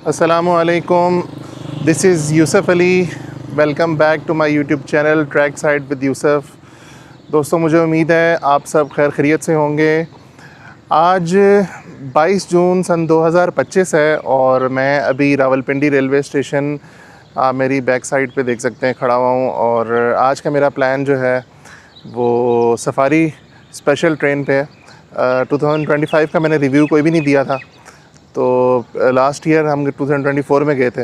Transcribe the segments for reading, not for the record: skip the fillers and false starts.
अस्सलामुअलैकुम, this is Yusuf Ali. Welcome back to my YouTube channel track side with Yusuf. दोस्तों, मुझे उम्मीद है आप सब खैर खैरियत से होंगे। आज 22 जून सन 2025 है और मैं अभी रावलपिंडी रेलवे स्टेशन मेरी बैक साइड पे देख सकते हैं खड़ा हुआ हूँ। और आज का मेरा प्लान जो है वो सफ़ारी स्पेशल ट्रेन पे है। 2025 का मैंने रिव्यू कोई भी नहीं दिया था, तो लास्ट ईयर हम 2024 में गए थे।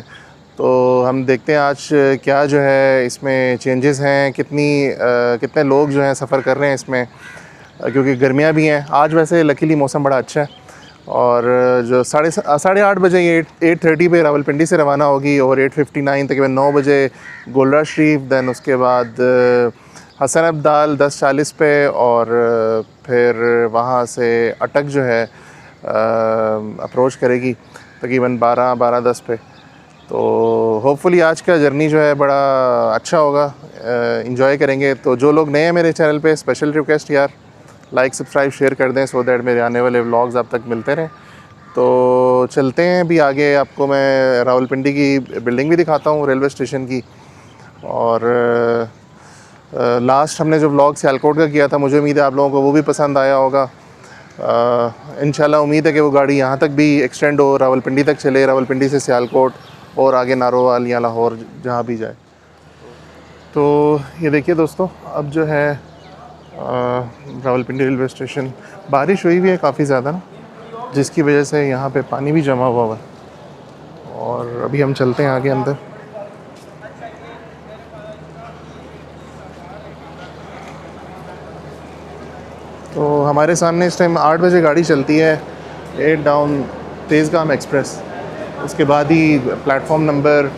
तो हम देखते हैं आज क्या जो है इसमें चेंजेस हैं, कितने लोग जो हैं सफ़र कर रहे हैं इसमें, क्योंकि गर्मियाँ भी हैं। आज वैसे लकीली मौसम बड़ा अच्छा है और जो साढ़े आठ बजे ये 8:30 पे रावलपिंडी से रवाना होगी और 8:59 तकरीबन 9 बजे गोलरा शरीफ, दैन उसके बाद हसन अब्दाल 10:40 पे और फिर वहाँ से अटक जो है अप्रोच करेगी तकरीबन 12:10 पे। तो होपफुली आज का जर्नी जो है बड़ा अच्छा होगा, इंजॉय करेंगे। तो जो लोग नए हैं मेरे चैनल पे, स्पेशल रिक्वेस्ट यार, लाइक सब्सक्राइब शेयर कर दें सो दैट मेरे आने वाले व्लॉग्स आप तक मिलते रहें। तो चलते हैं अभी आगे, आपको मैं रावलपिंडी की बिल्डिंग भी दिखाता हूँ रेलवे स्टेशन की। और लास्ट हमने जो व्लॉग सियालकोट का किया था, मुझे उम्मीद है आप लोगों को वो भी पसंद आया होगा। इंशाल्लाह उम्मीद है कि वो गाड़ी यहाँ तक भी एक्सटेंड हो, रावलपिंडी तक चले, रावलपिंडी से सियालकोट और आगे नारोवाल या लाहौर जहाँ भी जाए। तो ये देखिए दोस्तों, अब जो है रावलपिंडी रेलवे स्टेशन, बारिश हुई भी है काफ़ी ज़्यादा ना, जिसकी वजह से यहाँ पे पानी भी जमा हुआ है। और अभी हम चलते हैं आगे अंदर। तो हमारे सामने इस टाइम 8 बजे गाड़ी चलती है, 8 डाउन तेज़गाम एक्सप्रेस। उसके बाद ही प्लेटफॉर्म नंबर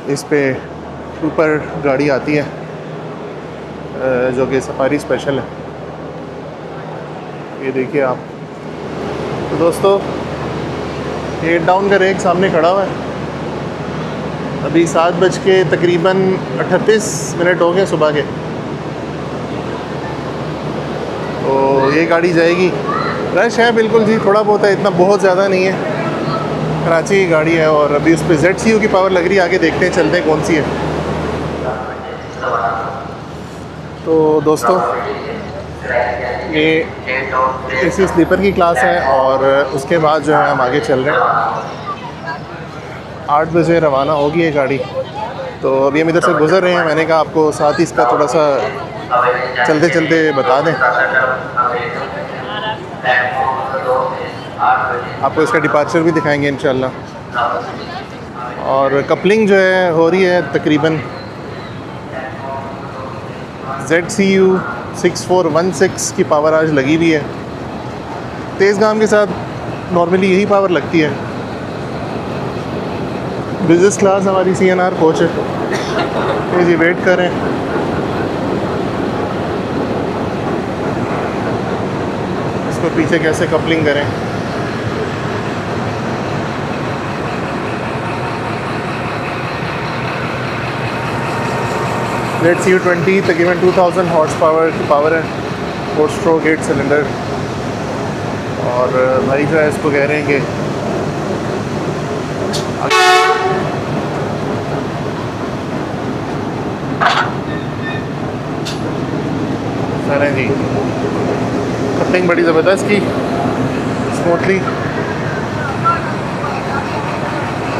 इस पे ऊपर गाड़ी आती है जो कि सफारी स्पेशल है। ये देखिए आप। तो दोस्तों, 8 डाउन का रेक सामने खड़ा हुआ है। अभी 7 बज के तकरीबन 38 हो गए सुबह के। तो ये गाड़ी जाएगी, रश है बिल्कुल जी, थोड़ा बहुत है, इतना बहुत ज़्यादा नहीं है। कराची की गाड़ी है और अभी उस पर ZCU की पावर लग रही है। आगे देखते हैं, चलते हैं कौन सी है। तो दोस्तों, ये AC स्लीपर की क्लास है और उसके बाद जो है हम आगे चल रहे हैं। 8 बजे रवाना होगी ये गाड़ी। तो अभी हम इधर से गुज़र रहे हैं, मैंने कहा आपको साथ ही इसका थोड़ा सा चलते चलते बता दें। आपको इसका डिपार्चर भी दिखाएंगे इंशाल्लाह। और कपलिंग जो है हो रही है तकरीबन ZCU 6416 की पावर आज लगी हुई है। तेज़गाम के साथ नॉर्मली यही पावर लगती है। बिज़नेस क्लास हमारी CNR कोच है, ये जी वेट कर रहे हैं। इसको पीछे कैसे कपलिंग करें। ZCU 20 तकरीबन 2000 हॉर्स पावर की पावर है, 4 स्ट्रोक 8 सिलेंडर। और भाई जो है इसको कह रहे हैं कि सर हैं जी, कपलिंग बड़ी ज़बरदस्त की, स्मूथली।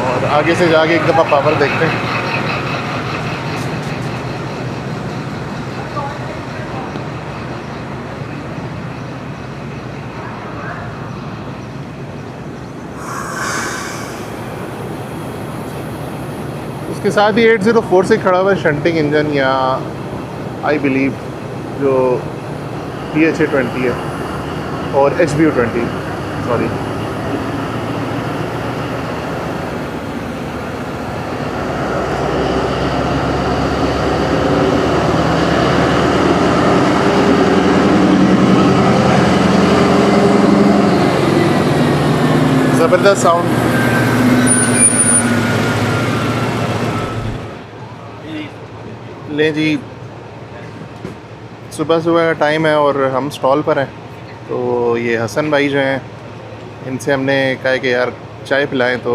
और आगे से जाके एक दफ़ा पावर देखते हैं। उसके साथ ही 804 से खड़ा हुआ है शंटिंग इंजन, या आई बिलीव जो PHA20 है और HBU20, सॉरी। ज़बरदस्त साउंड। ले जी, सुबह सुबह का टाइम है और हम स्टॉल पर हैं। तो ये हसन भाई जो हैं, इनसे हमने कहा कि यार चाय पिलाएं तो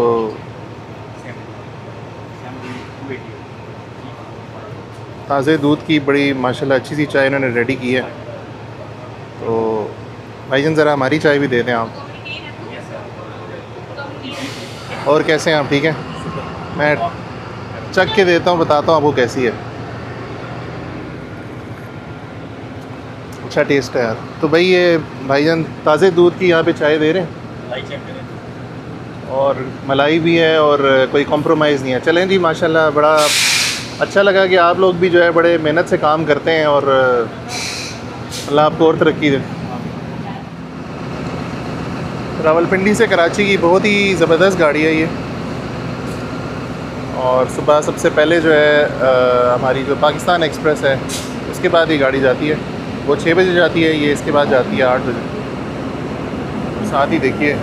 ताज़े दूध की बड़ी माशाल्लाह अच्छी सी चाय इन्होंने रेडी की है। तो भाईजान ज़रा हमारी चाय भी दे दें आप। और कैसे हैं आप, ठीक हैं? मैं चख के देता हूँ, बताता हूँ आपको कैसी है। अच्छा टेस्ट है यार। तो भाई ये भाईजान ताज़े दूध की यहाँ पे चाय दे रहे हैं और मलाई भी है और कोई कॉम्प्रोमाइज़ नहीं है। चलें जी, माशाल्लाह बड़ा अच्छा लगा कि आप लोग भी जो है बड़े मेहनत से काम करते हैं और अल्लाह आपको और तरक्की दे। रावलपिंडी से कराची की बहुत ही ज़बरदस्त गाड़ी है ये। और सुबह सबसे पहले जो है हमारी जो पाकिस्तान एक्सप्रेस है उसके बाद ये गाड़ी जाती है। वो 6 बजे जाती है, ये इसके बाद जाती है 8 बजे। साथ ही देखिए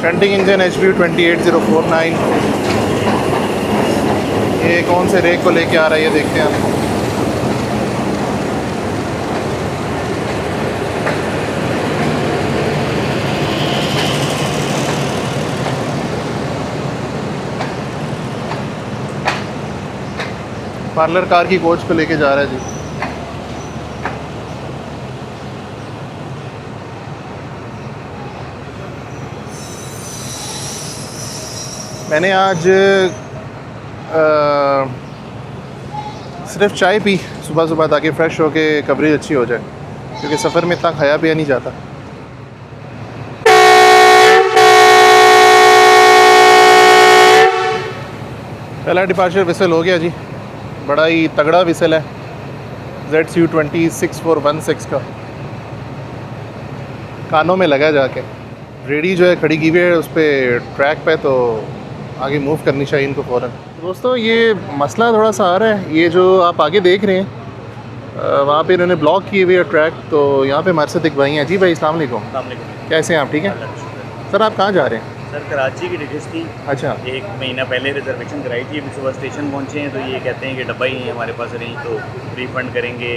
शंटिंग इंजन HB 28049। ये कौन से रेक को लेके आ रहा है ये देखते हैं आप। पार्लर कार की कोच को लेके जा रहा है जी। मैंने आज सिर्फ चाय पी सुबह सुबह ताकि फ़्रेश होके कवरेज अच्छी हो जाए, क्योंकि सफ़र में इतना खाया पिया नहीं जाता। पहला डिपार्चर विसल हो गया जी, बड़ा ही तगड़ा विसल है ZCU 26416 का। कानों में लगा जाके। रेडी जो है खड़ी की हुई है उस पर ट्रैक पे, तो आगे मूव करनी चाहिए इनको फ़ौरन। दोस्तों ये मसला थोड़ा सा आ रहा है, ये जो आप आगे देख रहे हैं वहाँ पे इन्होंने ब्लॉक किए हुए ट्रैक। तो यहाँ पे हमारे साथ एक भाई हैं। जी भाई अस्सलाम वालेकुम। कैसे हैं आप, ठीक हैं? सर आप कहाँ जा रहे हैं? सर कराची की टिकट्स थी। अच्छा। 1 महीना पहले रिजर्वेशन कराई थी, अभी सुबह स्टेशन पहुँचे हैं तो ये कहते हैं कि डब्बा ही है हमारे पास अरेंज, तो रिफ़ंड करेंगे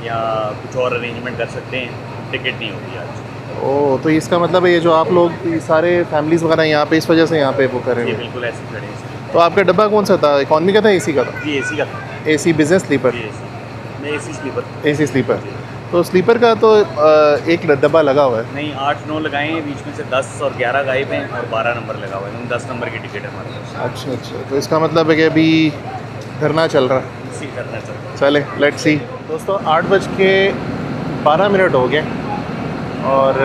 या कुछ और अरेंजमेंट कर सकते हैं, टिकट नहीं होगी आज। ओह, तो इसका मतलब है ये जो आप लोग सारे फैमिलीज़ वगैरह यहाँ पे इस वजह से यहाँ पे वो करेंगे? ये बिल्कुल ऐसे खड़े हैं। तो आपका डब्बा कौन सा था, इकॉनमी का था, AC का था? जी AC का था। AC business sleeper? नहीं AC स्लीपर। AC sleeper. तो स्लीपर का तो एक डब्बा लगा हुआ है। नहीं 8-9 लगाए हैं, बीच में से 10 और 11 गायब हैं और 12 नंबर लगा हुआ है। 10 नंबर की टिकट है हमारे पास। अच्छा अच्छा, तो इसका मतलब है कि अभी धरना चल रहा है। इसी करना चाहिए। चले लेट्स सी। दोस्तों 8:12 हो गए और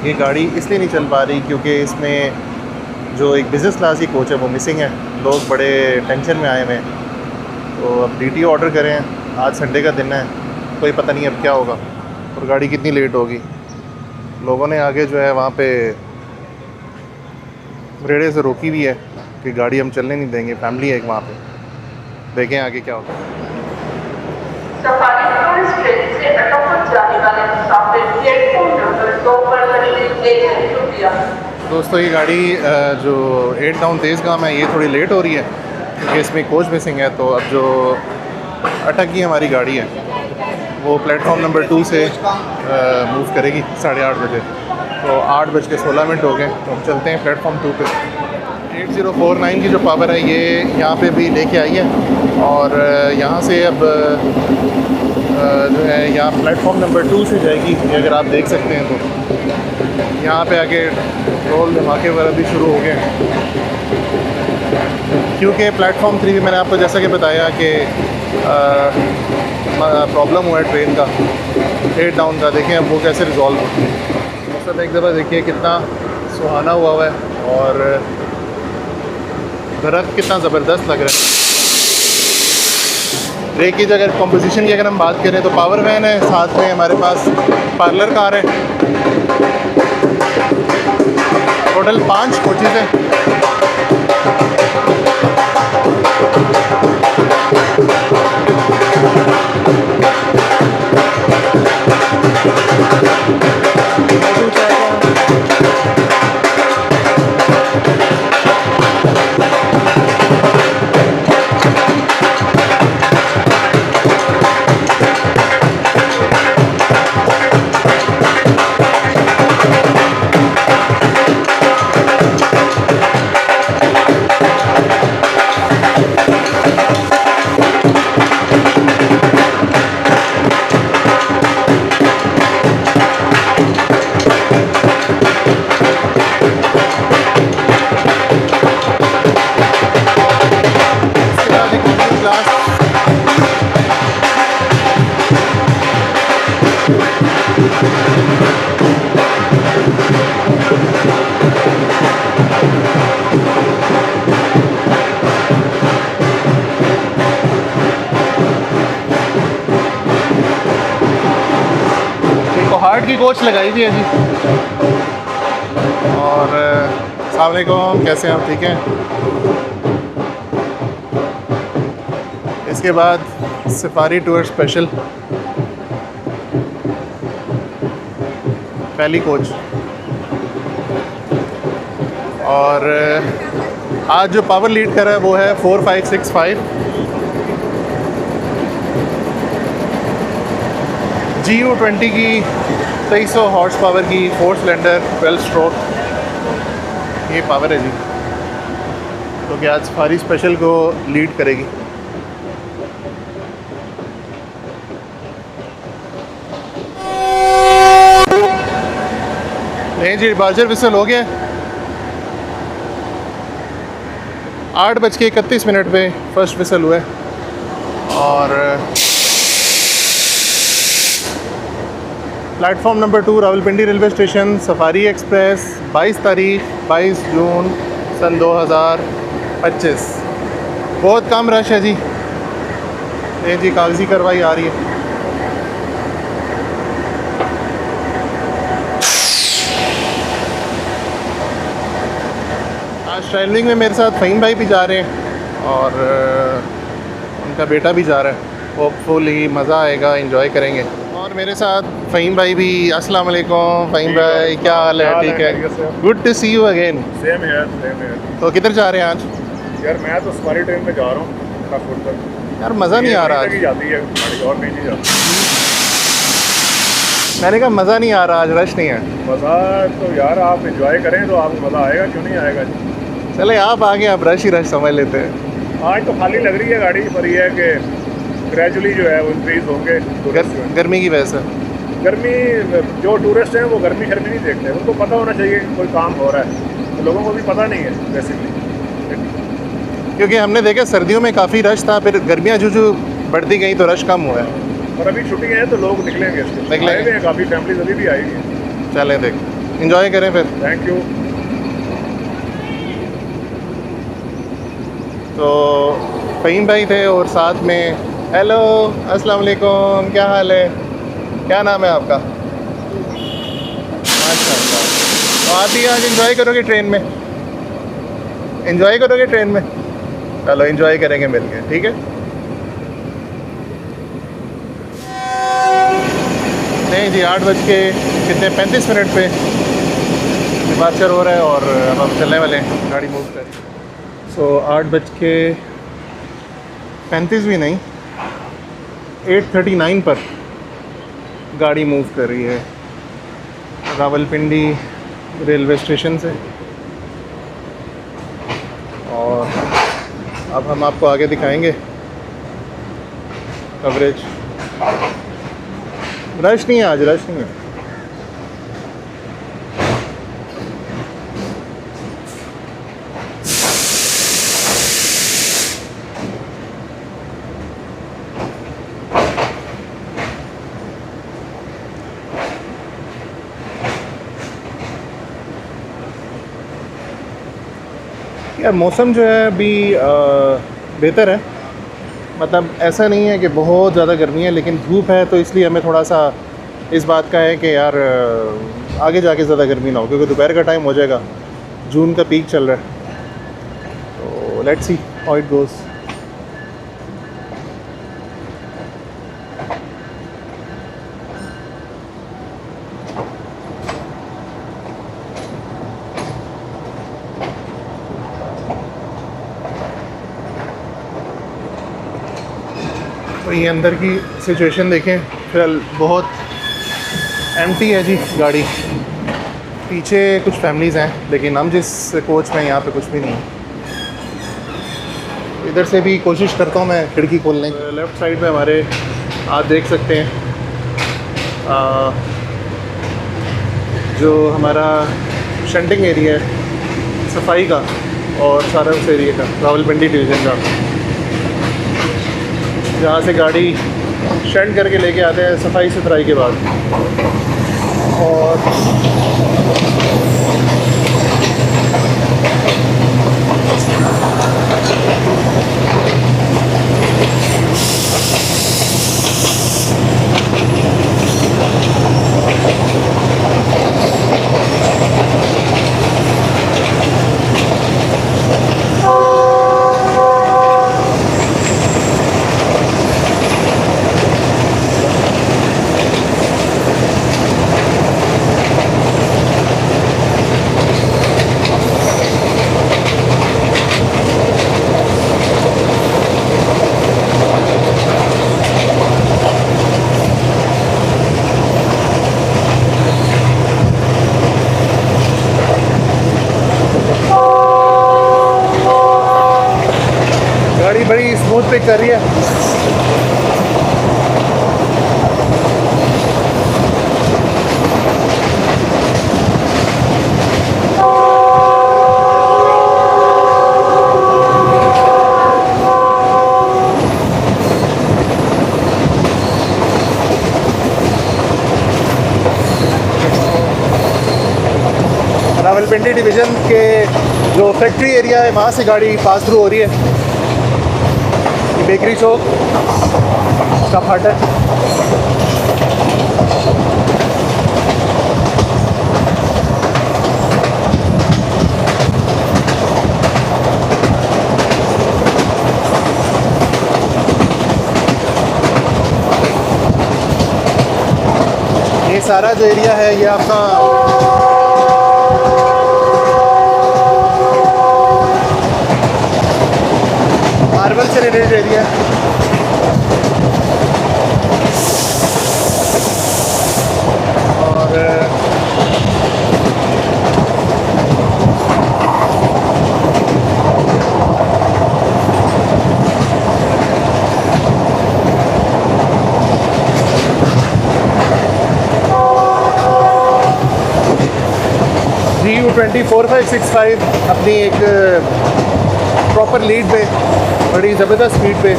ये गाड़ी इसलिए नहीं चल पा रही क्योंकि इसमें जो एक बिज़नेस क्लास की कोच है वो मिसिंग है। लोग बड़े टेंशन में आए हुए हैं, तो अब DTO ऑर्डर करें। आज संडे का दिन है, कोई पता नहीं अब क्या होगा और गाड़ी कितनी लेट होगी। लोगों ने आगे जो है वहाँ पे रेड़े से रोकी भी है कि गाड़ी हम चलने नहीं देंगे, फैमिली है एक वहाँ पे। देखें आगे क्या होगा। सफारी टूरिस्ट ट्रेन से अटक जाने वाले मुसाफिर प्लेटफॉर्म नंबर 2 पर खड़े शुक्रिया। दोस्तों ये गाड़ी जो 8 डाउन तेज़गाम है ये थोड़ी लेट हो रही है क्योंकि इसमें कोच मिसिंग है। तो अब जो अटक की हमारी गाड़ी है वो प्लेटफॉर्म नंबर 2 से मूव करेगी 8:30 बजे। तो 8:16 हो गए, तो हम चलते हैं प्लेटफॉर्म 2 पे। 8049 की जो पावर है ये यहाँ पे भी लेके आई है और यहाँ से अब जो है यहाँ प्लेटफॉर्म नंबर 2 से जाएगी। ये अगर आप देख सकते हैं तो यहाँ पे आके रोल धमाके वगैरह भी शुरू हो गए हैं क्योंकि प्लेटफॉर्म 3 भी मैंने आपको जैसा कि बताया कि प्रॉब्लम हुआ है ट्रेन का 8 डाउन का। देखें अब वो कैसे रिजॉल्व होती है। सब एक दफ़ा देखिए कितना सुहाना हुआ है और दरख्त कितना ज़बरदस्त लग रहा है। ब्रेक की अगर कॉम्पोजिशन की अगर हम बात करें तो पावर वैन है, साथ में हमारे पास पार्लर कार है। टोटल 5 कोचेज़ हैं। पहाड़ की कोच लगाई हुई है जी। और अस्सलाम वालेकुम, कैसे हैं आप? ठीक हैं। इसके बाद सफारी टूर स्पेशल पहली कोच। और आज जो पावर लीड कर रहा है वो है 4565 GU20 की 2300 हॉर्स पावर की 4 सिलेंडर 12 स्ट्रोक, ये पावर है जी। तो कि आज सफारी स्पेशल को लीड करेगी। नहीं जी, डिपार्चर विसल हो गया। 8:31 पे फर्स्ट विसल हुआ है। और platform number 2 Rawalpindi railway station, safari express, 22 तारीख 22 जून सन 2025। बहुत कम रश है जी। ये जी कागज़ी कार्रवाई आ रही है। आज ट्रैवलिंग में मेरे साथ फ़हीम भाई भी जा रहे हैं और उनका बेटा भी जा रहा है। होपफुली मज़ा आएगा, एंजॉय करेंगे। और मेरे साथ फ़हीम भाई भी। अस्सलाम वालेकुम फ़हीम भाई, क्या हाल है? ठीक है, good to see you again. Same है, सेम है। तो किधर जा रहे हैं आज? यार मैं तो सफारी ट्रेन में जा रहा हूँ काफुर तक। यार मज़ा नहीं आ रहा आज। जाती है गाड़ी और कहीं नहीं जाती। मैंने कहा मज़ा नहीं आ रहा आज, रश नहीं है। मज़ा तो यार आप इंजॉय करें तो आपको मज़ा आएगा, क्यों नहीं आएगा जी। चले आप आगे, आप रश ही रश समझ लेते हैं। आज तो खाली लग रही है गाड़ी, पर यह है कि ग्रेजुअली जो है वो इंक्रीज़ होंगे टूरिस्ट। गर्मी की वजह से। गर्मी, जो टूरिस्ट हैं वो गर्मी शर्मी नहीं देखते, उनको पता होना चाहिए कि कोई काम हो रहा है, तो लोगों को भी पता नहीं है बेसिकली। क्योंकि हमने देखा सर्दियों में काफ़ी रश था, फिर गर्मियाँ जो बढ़ती गई तो रश कम हुआ है। और अभी छुट्टियाँ हैं तो लोग निकलेंगे, निकलेंगे हैं, काफ़ी फैमिलीज अभी भी आई हैं। चलें देख, इंजॉय करें फिर। Thank you. तो फ़हीम भाई थे और साथ में हेलो अस्सलाम वालेकुम, क्या हाल है? क्या नाम है आपका? माशाल्लाह। तो आप भी आज एंजॉय करोगे ट्रेन में? एंजॉय करोगे ट्रेन में? चलो एंजॉय करेंगे मिलके, ठीक है। नहीं जी, 8:35 पे डिपार्चर हो रहा है और अब हम चलने वाले हैं, गाड़ी मूव कर। सो 8:35 भी नहीं, 8:39 पर गाड़ी मूव कर रही है रावलपिंडी रेलवे स्टेशन से। और अब हम आपको आगे दिखाएंगे कवरेज। रश नहीं है आज, रश नहीं है। यार मौसम जो है अभी बेहतर है, मतलब ऐसा नहीं है कि बहुत ज़्यादा गर्मी है, लेकिन धूप है तो इसलिए हमें थोड़ा सा इस बात का है कि यार आगे जाके ज़्यादा गर्मी ना हो, क्योंकि दोपहर का टाइम हो जाएगा, जून का पीक चल रहा है। तो let's see how it goes. तो ये अंदर की सिचुएशन देखें, फिलहाल बहुत एम्प्टी है जी गाड़ी। पीछे कुछ फैमिलीज़ हैं, लेकिन हम जिस कोच में यहाँ पे कुछ भी नहीं है। इधर से भी कोशिश करता हूँ मैं खिड़की खोलने की। लेफ़्ट साइड में हमारे आप देख सकते हैं जो हमारा शंटिंग एरिया है सफाई का और सारा उस एरिया का, रावलपिंडी डिवीज़न का, जहाँ से गाड़ी शंट करके लेके आते हैं सफाई सुथराई के बाद। और वेट कर रही है। रावलपिंडी डिवीज़न के जो फैक्ट्री एरिया है वहाँ से गाड़ी पास थ्रू हो रही है। ये बेकरी चौक का फाटक। ये सारा जो एरिया है ये आपका मार्बल से रिलेटेड एरिया है। और GU24565 अपनी एक प्रॉपर लीड पे, बड़ी ज़बरदस्त स्पीड पे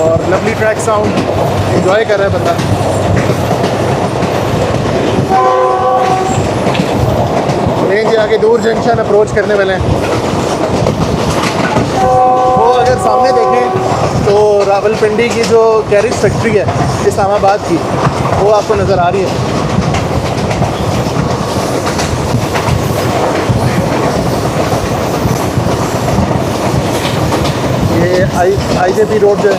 और लवली ट्रैक साउंड एंजॉय कर रहा है बंदा। रेंज आगे दूर जंक्शन अप्रोच करने वाले हैं। वो अगर सामने देखें तो रावलपिंडी की जो कैरिज फैक्ट्री है इस्लामाबाद की, वो आपको नज़र आ रही है। ये IJP रोड जो है,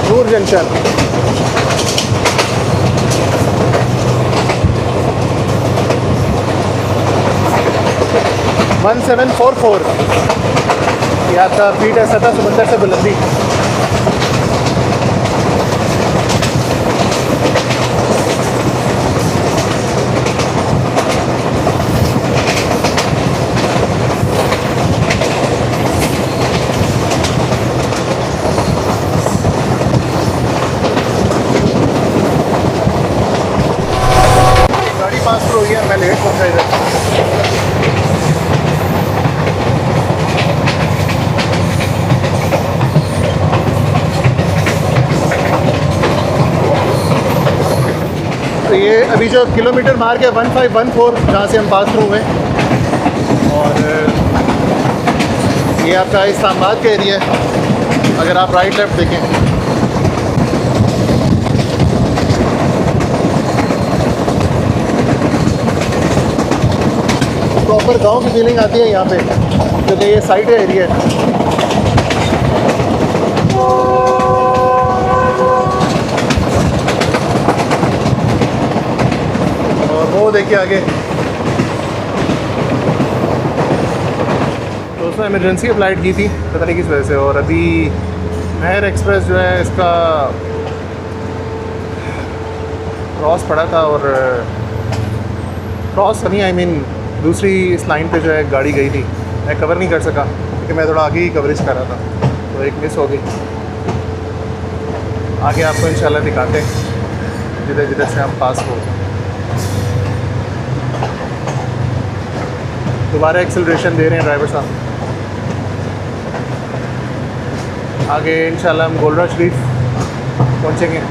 नूर जंक्शन। वन 1744 ये आपका फीट है सतह समंदर से बुलंदी। पास हो गया, मैं लेट पहुंचा इधर। तो ये अभी जो किलोमीटर मार्क है 1514 जहाँ से हम पास थ्रू हुए, और ये आपका इस्लामाबाद का एरिया है। अगर आप राइट लेफ्ट देखें प्रॉपर गांव की फीलिंग आती है यहाँ पे, क्योंकि ये साइड एरिया है। और वो देखिए आगे तो उसने इमरजेंसी अप्लाइड की थी पता नहीं किस वजह से, और अभी महर एक्सप्रेस जो है इसका क्रॉस पड़ा था, और क्रॉस नहीं, आई मीन दूसरी इस लाइन पे जो है गाड़ी गई थी, मैं कवर नहीं कर सका क्योंकि मैं थोड़ा आगे ही कवरेज कर रहा था, तो एक मिस हो गई। आगे आपको इंशाल्लाह दिखाते हैं जिधर जिधर से हम पास हो। दोबारा एक्सेलरेशन दे रहे हैं ड्राइवर साहब। आगे इंशाल्लाह हम गोल्डा शरीफ पहुँचेंगे।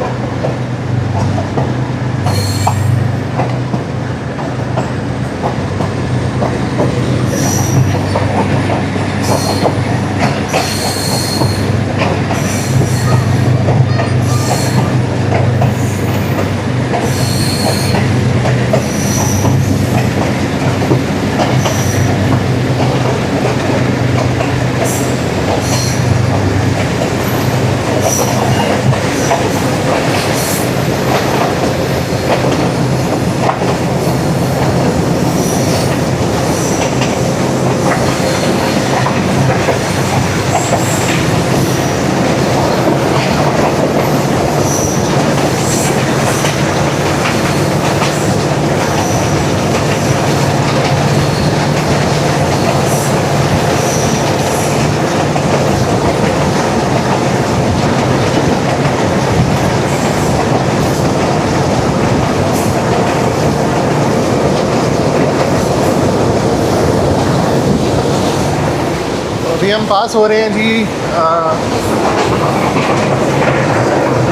अभी हम पास हो रहे हैं जी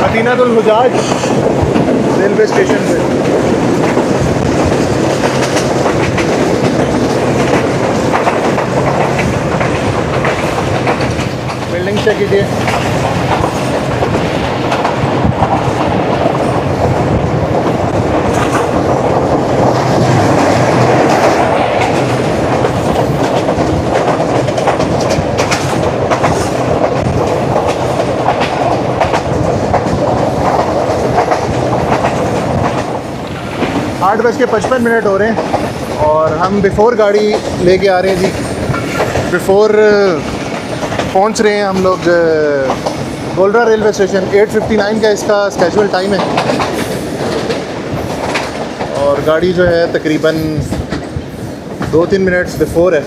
मदीनातुल हुजाज रेलवे स्टेशन पे। बिल्डिंग चेक कीजिए। आठ बज के 55 हो रहे हैं और हम बिफ़ोर गाड़ी लेके आ रहे हैं जी। बिफ़ोर पहुंच रहे हैं हम लोग गोलरा रेलवे स्टेशन। 8:59 का इसका स्केजुअल टाइम है और गाड़ी जो है तकरीबन 2-3 मिनट्स बिफ़ोर है।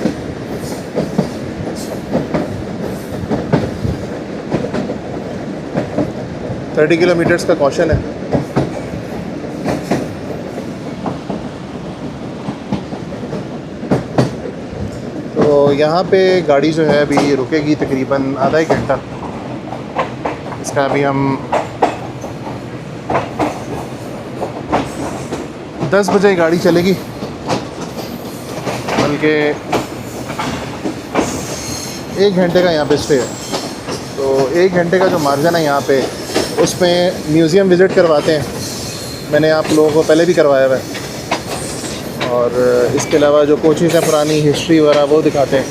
थर्टी किलोमीटर्स का कॉशन है। तो यहाँ पे गाड़ी जो है अभी रुकेगी तकरीबन आधा एक घंटा। इसका अभी हम 10 बजे गाड़ी चलेगी, बल्कि 1 घंटे का यहाँ पे स्टे है। तो 1 घंटे का जो मार्जिन है यहाँ पे, उसमें म्यूज़ियम विज़िट करवाते हैं। मैंने आप लोगों को पहले भी करवाया हुआ है। और इसके अलावा जो कोचेज़ हैं पुरानी हिस्ट्री वगैरह वो दिखाते हैं।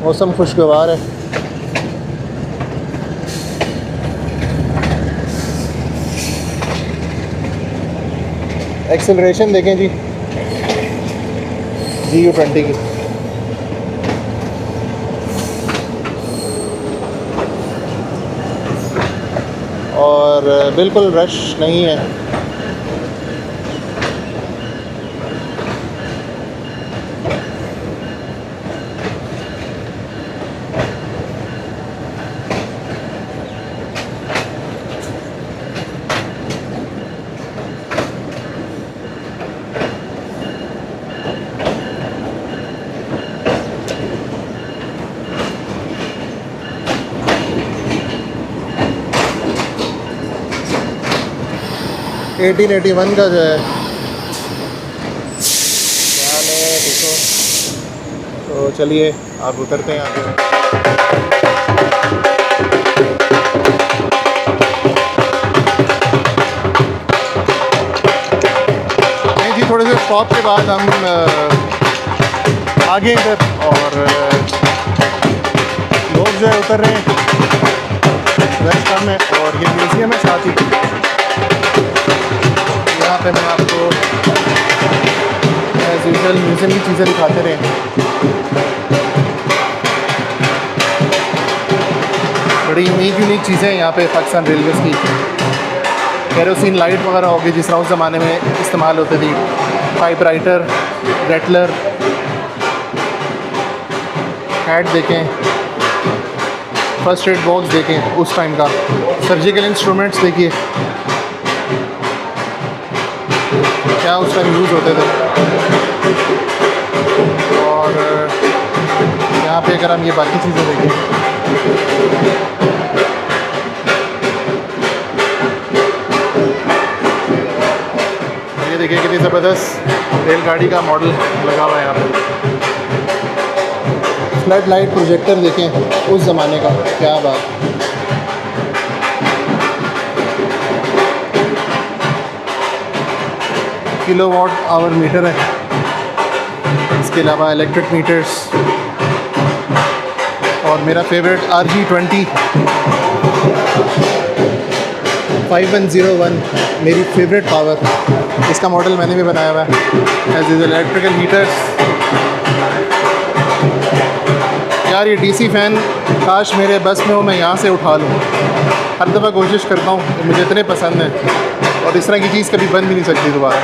मौसम खुशगवार है। एक्सेलरेशन देखें जी GU20 की। और बिल्कुल रश नहीं है। का जो है देखो। तो चलिए आप उतरते हैं आगे। नहीं जी, थोड़े से स्टॉप के बाद हम आगे इधर और लोग जो है उतर रहे हैं। रश कम है और ये म्यूज़ियम है साथ ही। यहाँ पे मैं आपको एज यूजुअल म्यूज़ियम की चीज़ें दिखाते रहे। बड़ी यूनिक चीज़ें हैं यहाँ पे पाकिस्तान रेलवेज़ की। केरोसिन लाइट वगैरह होगी जिस तरह उस ज़माने में इस्तेमाल होती थी। टाइप राइटर, रेटलर, हैट देखें, फर्स्ट एड बॉक्स देखें उस टाइम का, सर्जिकल इंस्ट्रूमेंट्स देखिए क्या उस टाइम यूज़ होते थे। और यहाँ पे अगर हम ये बाकी चीज़ें देखें, ये देखिए कितनी ज़बरदस्त रेलगाड़ी का मॉडल लगा हुआ है यहाँ पे। फ्लड लाइट प्रोजेक्टर देखें उस ज़माने का, क्या बात। किलोवाट आवर मीटर है। इसके अलावा इलेक्ट्रिक मीटर्स और मेरा फेवरेट RG20 5101 मेरी फेवरेट पावर। इसका मॉडल मैंने भी बनाया हुआ है। As is electrical heaters. यार ये DC फ़ैन काश मेरे बस में हो, मैं यहाँ से उठा लूँ। हर दफ़ा कोशिश करता हूँ, मुझे इतने पसंद हैं और इस तरह की चीज़ कभी बन भी नहीं सकती दोबारा।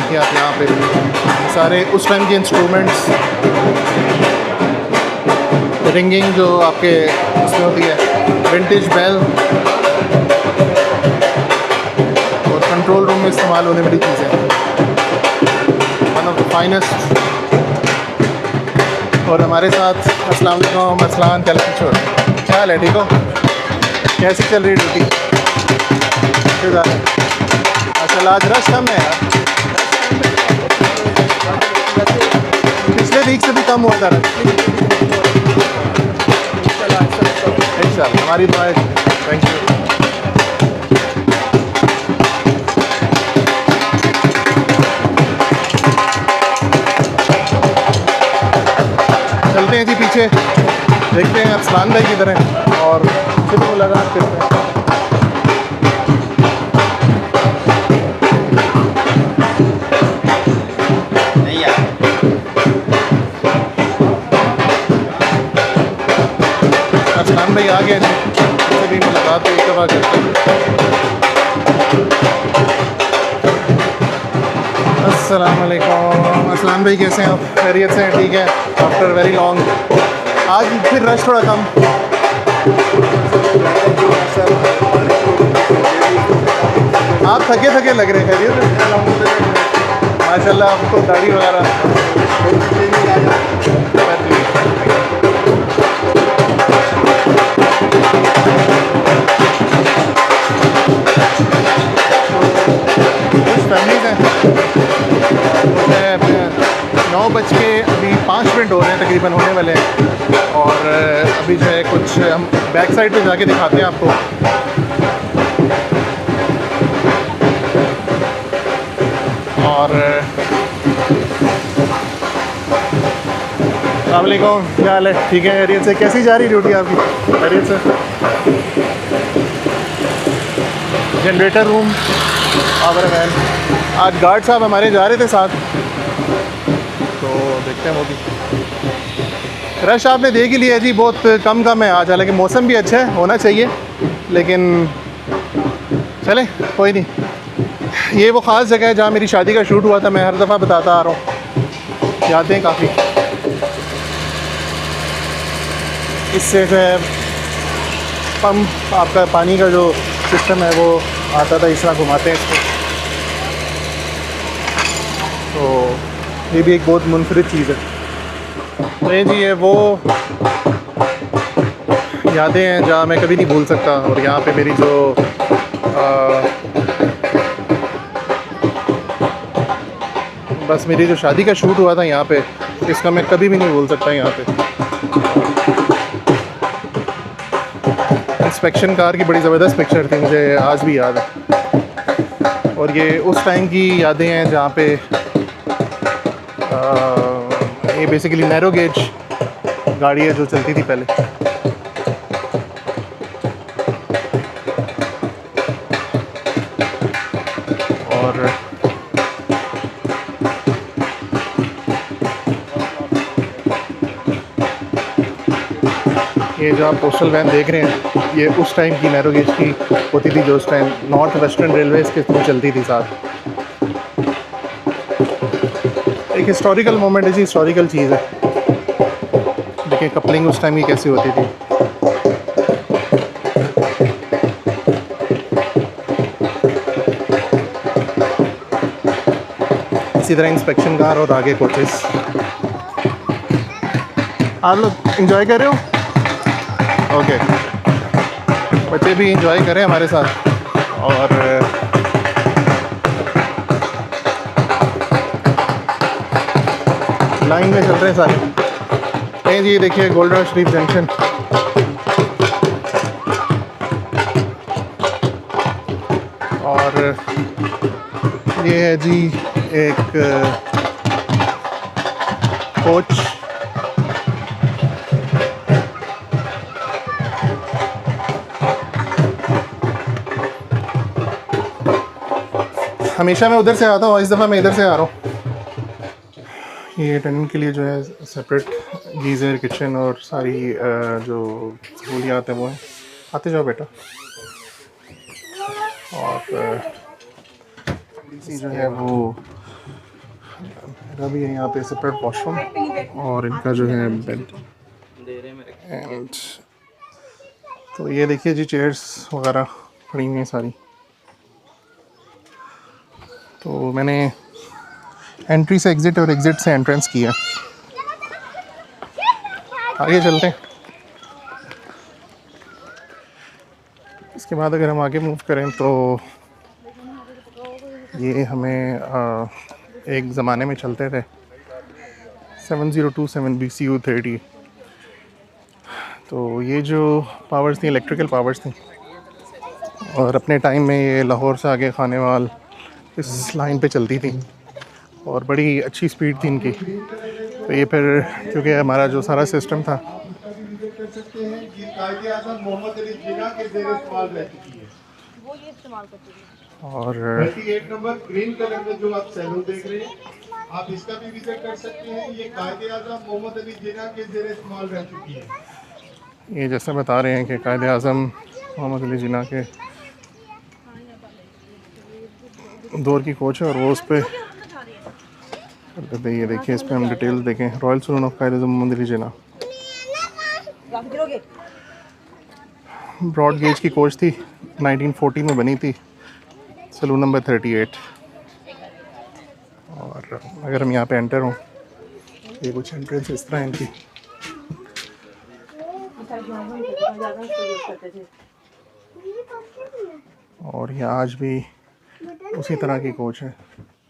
देखिए आप यहाँ पे सारे उस टाइम के इंस्ट्रूमेंट्स, रिंगिंग जो आपके उसमें होती है, विंटेज बेल, और कंट्रोल रूम में इस्तेमाल होने वाली चीज़ें, वन ऑफ द फाइनेस्ट। और हमारे साथ अस्सलाम वालेकुम अरसलान कैलकिशोर, क्या हाल है, ठीक हो? कैसी चल रही ड्यूटी? माशाल्लाह आज रश कम है यार, पिछले वीक से भी कम हुआ था रश। इंशाल्लाह हमारी दुआ है। Thank you. चलते हैं जी पीछे, देखते हैं अरसलान भाई किधर हैं और फिर मुलाकात करते हैं। अरसलान भाई आ गए थे, उससे भी मुलाकात एक दफ़ा करते हैं। अस्सलाम वालेकुम अरसलान भाई, कैसे हैं आप? खैरियत से हैं? ठीक है, आफ्टर वेरी लॉन्ग। आज फिर रश थोड़ा कम। आप थके थके लग रहे हैं, खैरियत? माशाल्लाह आपको दाढ़ी वगैरह। कुछ फैमिलीज हैं, 9:05 हो रहे हैं तकरीबन, होने वाले हैं। और अभी जो है कुछ हम बैक साइड पे जाके दिखाते हैं आपको। और अस्सलाम वालेकुम, क्या हाल है? ठीक है, खैरियत से? कैसी जा रही ड्यूटी आपकी? खैरियत से? Generator room, power van. आज गार्ड साहब हमारे जा रहे थे साथ, तो देखते हैं वो भी। रश आपने देख ही लिया जी, बहुत कम है आज, हालांकि मौसम भी अच्छा है, होना चाहिए, लेकिन चले कोई नहीं। ये वो ख़ास जगह है जहाँ मेरी शादी का शूट हुआ था, मैं हर दफ़ा बताता आ रहा हूँ, यादें काफ़ी। इससे जो है पंप, आपका पानी का जो सिस्टम है वो आता था, इस तरह घुमाते हैं इसको। तो ये भी एक बहुत मुनफरिद चीज़ है। तो ये जी ये वो यादें हैं जहाँ मैं कभी नहीं भूल सकता। और यहाँ पे मेरी जो बस मेरी जो शादी का शूट हुआ था यहाँ पे, इसका मैं कभी भी नहीं भूल सकता। यहाँ पे इंस्पेक्शन कार की बड़ी ज़बरदस्त पिक्चर थी, मुझे आज भी याद है। और ये उस टाइम की यादें हैं जहाँ पे ये बेसिकली नैरो गेज गाड़ी है जो चलती थी पहले। और ये जो आप पोस्टल वैन देख रहे हैं, ये उस टाइम की नैरो गेज की होती थी जो उस टाइम नॉर्थ वेस्टर्न रेलवेज़ के थ्रू चलती थी साथ। एक हिस्टोरिकल मोमेंट है जी, हिस्टोरिकल चीज़ है। देखिए कपलिंग उस टाइम की कैसी होती थी। इसी तरह इंस्पेक्शन कार और आगे कोचेस। आप लोग एंजॉय कर रहे हो? ओके, बच्चे भी एंजॉय करें हमारे साथ। और लाइन में चल रहे हैं सारे। ये जी देखिए गोल्डन शरीफ जंक्शन। और ये है जी एक कोच। हमेशा मैं उधर से आता हूँ, इस दफ़ा मैं इधर से आ रहा हूँ। ये टेनेंट के लिए जो है सेपरेट गीज़र, किचन और सारी जो सहूलियात हैं वो हैं। आते जाओ बेटा। और जो है वो मेरा भी है यहाँ पे सेपरेट वॉशरूम और इनका जो है बेड एंड तो ये देखिए जी चेयर्स वगैरह पड़ी हुई हैं सारी। तो मैंने एंट्री से एग्ज़िट और एग्ज़िट से एंट्रेंस किया। आगे चलते हैं। इसके बाद अगर हम आगे मूव करें तो ये हमें एक ज़माने में चलते थे 7027 BCU 30। तो ये जो पावर्स थी इलेक्ट्रिकल पावर्स थी और अपने टाइम में ये लाहौर से आगे खानेवाल इस लाइन पे चलती थी और बड़ी अच्छी स्पीड थी इनकी। तो ये फिर क्योंकि हमारा जो सारा सिस्टम था और 38 नंबर ग्रीन कलर में जो आप सैलून देख रहे हैं, आप इसका भी विजिट कर सकते हैं। ये कायदे आज़म मोहम्मद अली जिन्ना के ज़ेरे इस्तेमाल रह चुकी है। ये जैसे बता रहे हैं कि कायदे आज़म मोहम्मद अली जिन्ना के दौर की कोच है और वो उस पर ये देखिए इस पर हम डिटेल्स देखें। रॉयल सलून ऑफ कायदे आज़म मोहम्मद अली जिन्ना ब्रॉड गेज की कोच थी, 1940 में बनी थी, सलून नंबर 38। और अगर हम यहाँ पे एंटर हों, ये कुछ एंट्रेंस इस तरह है इनकी। और ये आज भी उसी तरह की कोच है।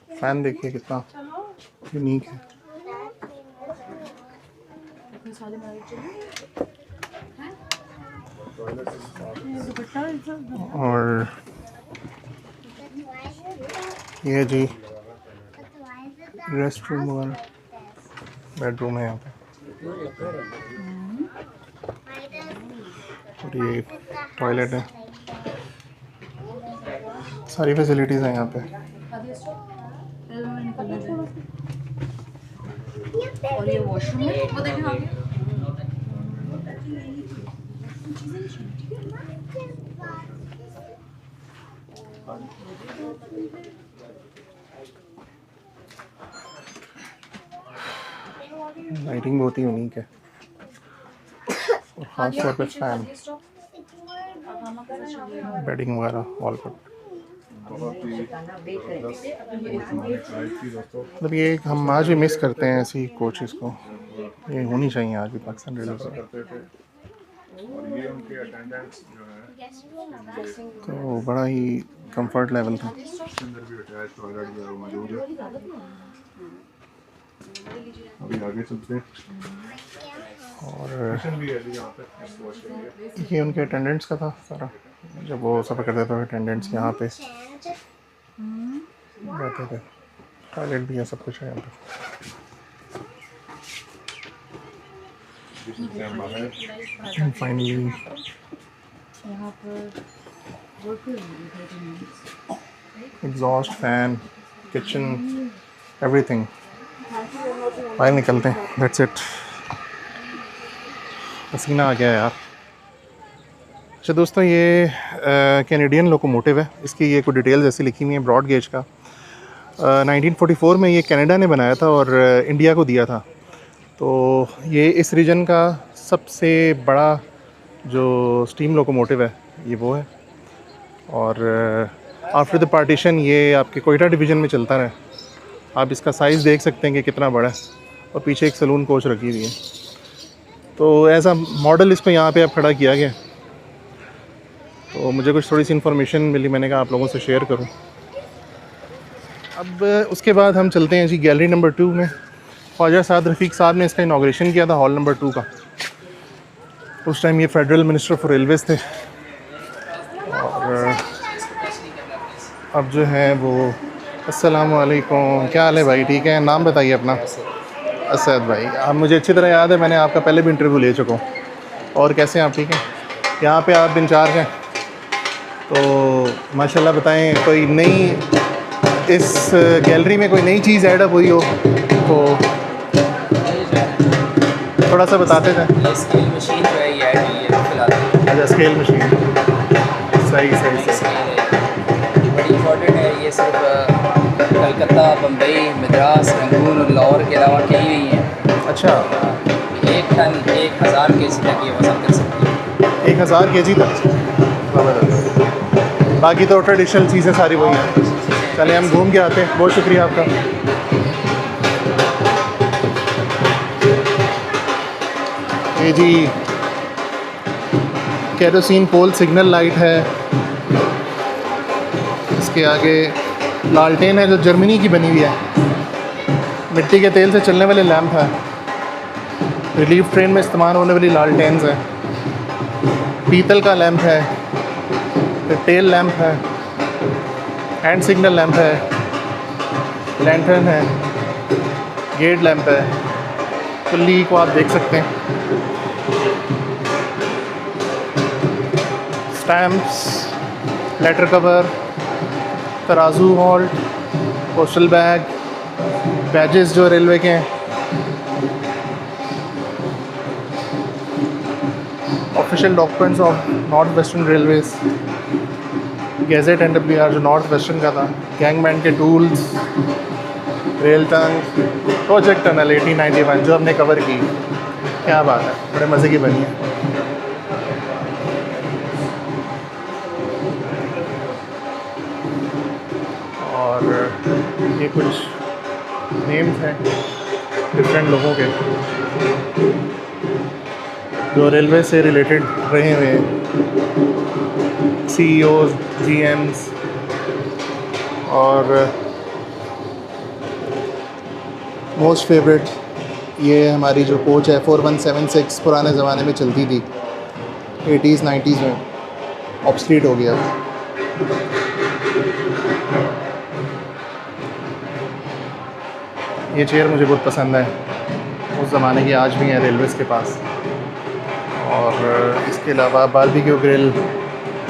फ़ैन देखिए कितना यूनिक है। और ये जी रेस्ट रूम और बेडरूम है यहाँ पे और ये टॉयलेट है। सारी फैसिलिटीज़ हैं यहाँ पे। और ये वॉशरूम है, वो देखिए आगे। लाइटिंग बहुत ही यूनिक है और ख़ास तौर पे फैन, बेडिंग वगैरह ऑल गुड। मतलब ये हम आज भी मिस करते हैं ऐसी कोचेज़ को। ये होनी चाहिए आज भी पाकिस्तान रेलवे में। तो बड़ा ही कंफर्ट लेवल था। अभी आगे चलते हैं। और ये उनके अटेंडेंट्स का था सारा, जब वो सफ़र करते थे अटेंडेंट्स यहाँ पे रहते थे। टॉयलेट भी है, सब कुछ है यहाँ पे। And finally exhaust fan, kitchen, everything. बाहर निकलते हैं, दैट्स इट। पसीना आ गया यार। अच्छा दोस्तों, ये कैनेडियन लोकोमोटिव है। इसकी ये कुछ डिटेल्स ऐसी लिखी हुई हैं ब्रॉड गेज का। 1944 में ये कनाडा ने बनाया था और इंडिया को दिया था। तो ये इस रीजन का सबसे बड़ा जो स्टीम लोकोमोटिव है ये वो है। और आफ्टर द पार्टीशन ये आपके कोयटा डिवीज़न में चलता रहा। आप इसका साइज़ देख सकते हैं कि कितना बड़ा है और पीछे एक सलून कोच रखी हुई है। तो एज अ मॉडल इसको यहाँ पे अब खड़ा किया गया। तो मुझे कुछ थोड़ी सी इन्फॉर्मेशन मिली, मैंने कहा आप लोगों से शेयर करूँ। अब उसके बाद हम चलते हैं जी गैलरी नंबर 2 में। ख्वाजा साद रफ़ीक साहब ने इसका इनाग्रेशन किया था हॉल नंबर 2 का। उस टाइम ये फेडरल मिनिस्टर फॉर रेलवेज़ थे। और अब जो है वो अस्सलाम वालेकुम, क्या हाल है भाई? ठीक है, नाम बताइए अपना। असद भाई, आप मुझे अच्छी तरह याद है, मैंने आपका पहले भी इंटरव्यू ले चुका हूँ। और कैसे हैं आप? ठीक हैं। यहाँ पे आप इंचार्ज हैं, तो माशाल्लाह बताएं कोई नई इस गैलरी में कोई नई चीज़ ऐड अप हुई हो तो थोड़ा सा बताते थे। ये स्केल मशीन जो है ये ऐड हुई है फिलहाल। अच्छा, स्केल मशीन, सही। स्केल है, बड़ी इम्पोर्टेंट है। ये सिर्फ कल कलकत्ता, बम्बई, मद्रास, रंगून और लाहौर के अलावा कई नहीं हैं। अच्छा, 1 टन 1000 kg तक ये वज़न कर सकती है। 1000 kg तक, ज़बरदस्त। बाकी तो ट्रेडिशनल चीज़ें सारी वही हैं। चले हम घूम के आते हैं, बहुत शुक्रिया आपका। ये जी केरोसिन पोल सिग्नल लाइट है, इसके आगे लालटेन है जो जर्मनी की बनी हुई है, मिट्टी के तेल से चलने वाले लैंप है, रिलीफ ट्रेन में इस्तेमाल होने वाली लालटेन्स है, पीतल का लैंप है, फिर टेल लैंप है, हैंड सिग्नल लैंप है, लैंटर्न है, गेट लैंप है, पुल्ली को आप देख सकते हैं, स्टैम्प्स, लेटर कवर, तराजू हॉल्ट, पोस्टल बैग, बैजेस जो रेलवे के हैं, official documents of north western railways, gadget NWR जो नॉर्थ वेस्टर्न का था, गैंगमैन के टूल्स, रेल टंग, प्रोजेक्ट टनल 1891 जो हमने कवर की। क्या बात है, बड़े मज़े की बनी है। और ये कुछ नेम्स हैं डिफरेंट लोगों के जो रेलवे से रिलेटेड रहे हुए हैं, CEOs, GMs, और मोस्ट फेवरेट ये हमारी जो कोच है 4176 पुराने ज़माने में चलती थी, 80s 90s में, ऑब्सलीट हो गया। ये चेयर मुझे बहुत पसंद है, उस ज़माने की आज भी है रेलवेज़ के पास। और इसके अलावा barbecue grill,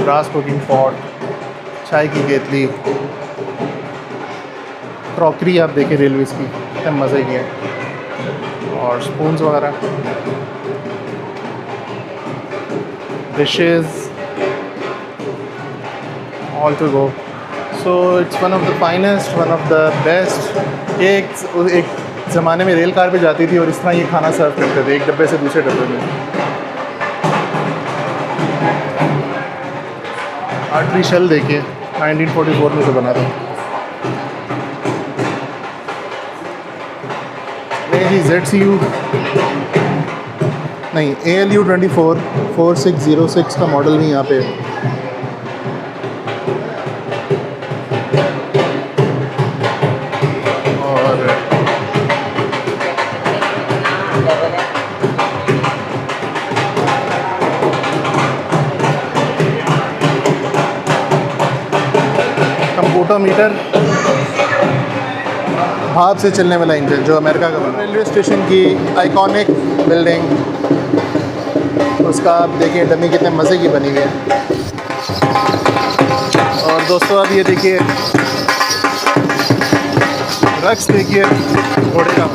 brass cooking pot, चाय की केतली, क्रॉकरी आप देखें रेलवेज़ की, कितने मज़े की है, और स्पून्स वगैरह, dishes, all to go. So it's one of the finest, one of the best. एक ज़माने में रेल कार पे जाती थी और इस तरह ये खाना सर्व करते थे, एक डब्बे से दूसरे डब्बे में। आर्टिफिशियल देखिए, 1944 में से बना था। जी ZCU नहीं, ALU 24 4606 का मॉडल भी यहाँ पे है। और कंप्यूटर मीटर, भाप से चलने वाला इंजन जो अमेरिका का बना। रेलवे स्टेशन की आइकॉनिक बिल्डिंग, उसका आप देखिए डमी कितने मज़े की बनी हुई है। और दोस्तों अब ये देखिए रक्स देखिए घोड़े का।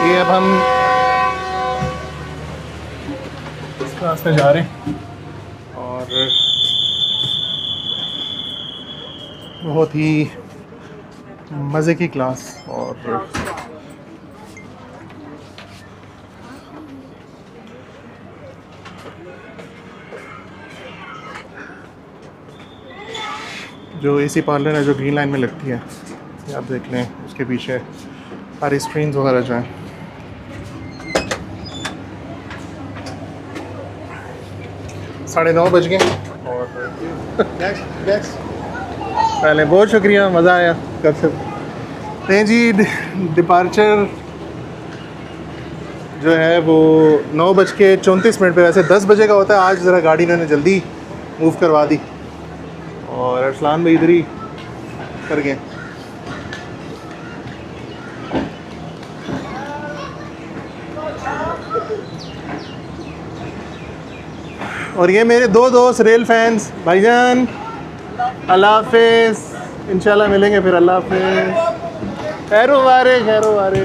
ये अब हम क्लास में जा रहे हैं और बहुत ही मज़े की क्लास। और जो AC पार्लर है जो ग्रीन लाइन में लगती है, ये आप देख लें, उसके पीछे सारी स्क्रीन्स वगैरह जो हैं। 9:30 बज गए और पहले बहुत शुक्रिया, मज़ा आया कब से। नहीं जी, डिपार्चर जो है वो 9:34 पे, वैसे 10 बजे का होता है। आज ज़रा गाड़ी इन्होंने जल्दी मूव करवा दी और अरसलान भाई इधर ही कर गए। और ये मेरे दो दोस्त रेल फैंस, भाईजान अल्लाह हाफिज़, इंशाल्लाह मिलेंगे फिर, अल्लाह हाफिज़, खैरो वारे खैरो वारे।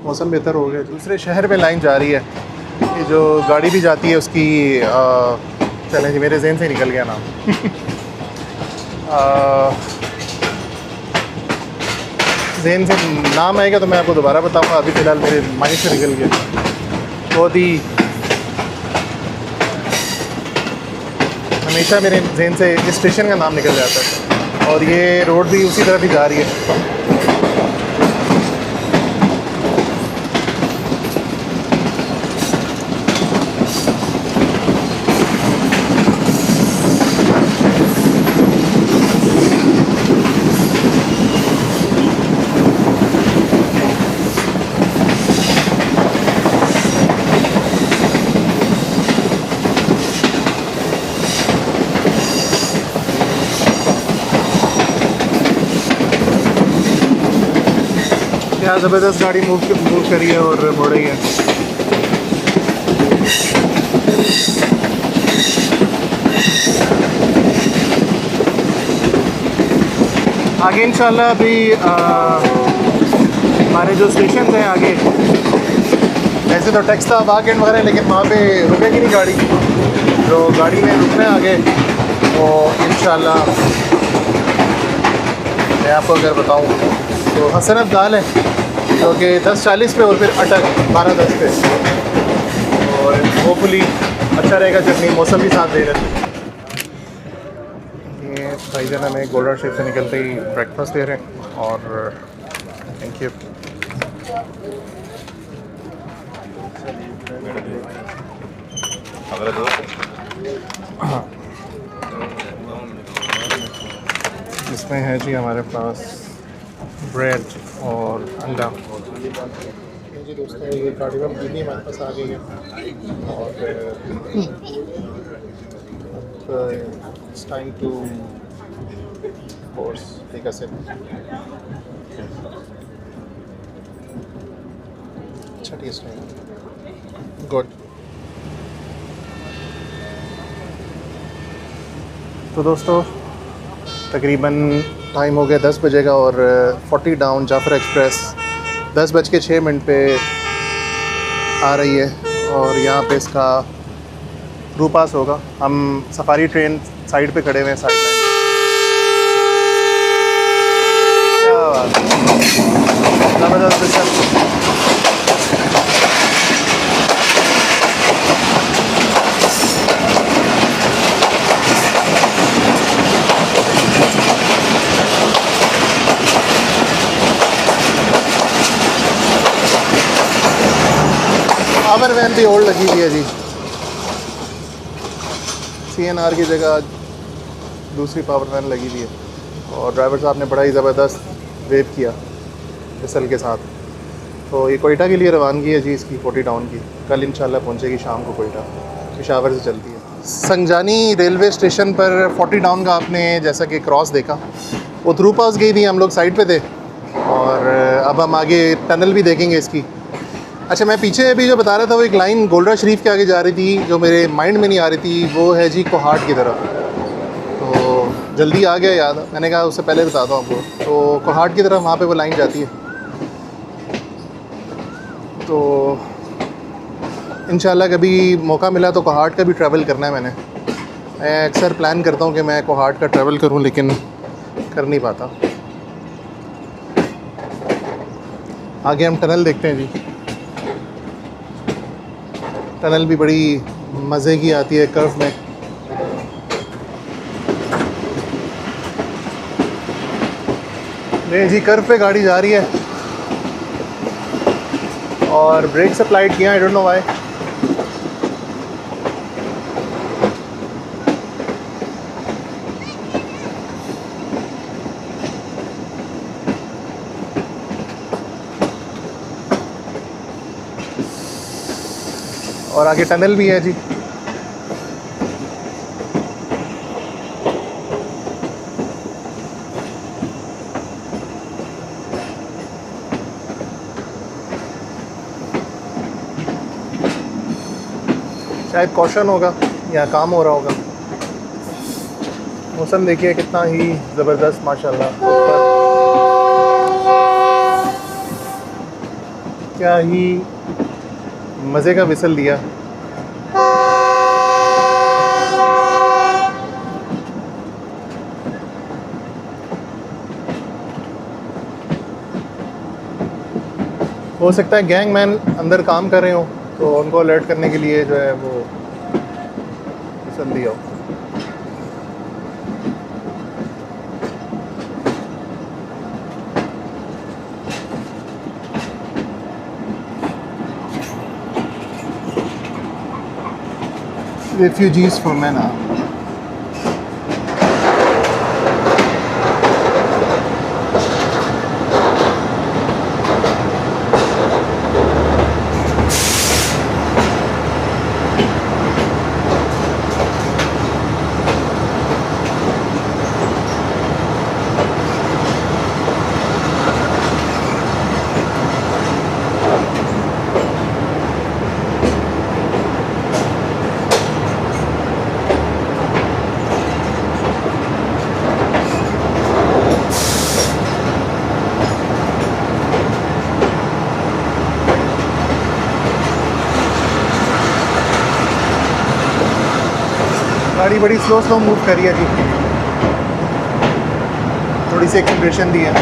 मौसम बेहतर हो गया। दूसरे शहर में लाइन जा रही है, ये जो गाड़ी भी जाती है उसकी चलें जी, मेरे जहन से निकल गया नाम जहन से नाम आएगा तो मैं आपको दोबारा बताऊंगा, अभी फ़िलहाल मेरे माइंड से निकल गया। बहुत ही हमेशा मेरे जहन से इस स्टेशन का नाम निकल जाता है, और ये रोड भी उसी तरफ ही जा रही है। क्या ज़बरदस्त गाड़ी मूव करी है और मुड़ रही है। आगे इंशाल्लाह अभी हमारे जो स्टेशन हैं आगे, वैसे तो टेक्सला बागेंड वगैरह है, लेकिन वहाँ पे रुकेगी नहीं गाड़ी। जो गाड़ी में रुकना है आगे वो इंशाल्लाह मैं आपको अगर बताऊँ तो हसनत दाल है, जो कि 10:40 पे और फिर अटक 12:10 पे, और होपफुली अच्छा रहेगा चटनी, मौसम भी साथ दे रहे थे। ये भाईजान हमें गोल्डन शेप से निकलते ही ब्रेकफास्ट दे रहे हैं, और थैंक यू। हाँ, इसमें है जी हमारे पास ब्रेड और अंडा। जी दोस्तों, ये कार्डियम पीनी हमारे पास आ गई है, और it's time to course take a sip. अच्छा टेस्ट है, गुड। तो दोस्तों तकरीबन टाइम हो गया 10 बजे का, और 40 डाउन जाफर एक्सप्रेस 10:06 पे आ रही है, और यहाँ पे इसका थ्रू पास होगा। हम सफारी ट्रेन साइड पे खड़े हुए हैं, साइड लाइन। ज़बरदस्त। पावर वैन भी ओल्ड लगी हुई है जी, CNR की जगह दूसरी पावर वैन लगी हुई है, और ड्राइवर साहब ने बड़ा ही ज़बरदस्त वेव किया फिसल के साथ। तो ये कोयटा के लिए रवानगी है जी इसकी, 40 डाउन की। कल इंशाल्लाह पहुंचेगी शाम को कोयटा, पेशावर से चलती है। संजानी रेलवे स्टेशन पर 40 डाउन का आपने जैसा कि क्रॉस देखा, वो थ्रू पास गई थी, हम लोग साइड पे थे, और अब हम आगे टनल भी देखेंगे इसकी। अच्छा, मैं पीछे अभी जो बता रहा था वो एक लाइन गोल्डा शरीफ के आगे जा रही थी, जो मेरे माइंड में नहीं आ रही थी, वो है जी कोहाट की तरफ। तो जल्दी आ गया याद, मैंने कहा उससे पहले बताता हूँ आपको। तो कोहाट की तरफ वहाँ पे वो लाइन जाती है। तो इंशाल्लाह कभी मौका मिला तो कोहाट का भी ट्रैवल करना है। मैं अक्सर प्लान करता हूँ कि मैं कोहाट का ट्रैवल करूँ, लेकिन कर नहीं पाता। आगे हम टनल देखते हैं जी। टनल भी बड़ी मज़े की आती है कर्व में। नहीं जी, कर्व पे गाड़ी जा रही है, और ब्रेक अप्लाइड किया, आई डोंट नो व्हाई। और आगे टनल भी है जी। शायद कॉशन होगा या काम हो रहा होगा। मौसम देखिए कितना ही ज़बरदस्त माशाल्लाह। क्या ही मज़े का विसल दिया। हो सकता है गैंगमैन अंदर काम कर रहे हो तो उनको अलर्ट करने के लिए जो है वो विसल दिया हो। Refugees from MENA. गाड़ी बड़ी स्लो मूव कर रही है जी, थोड़ी सी एक्सेलरेशन दी है।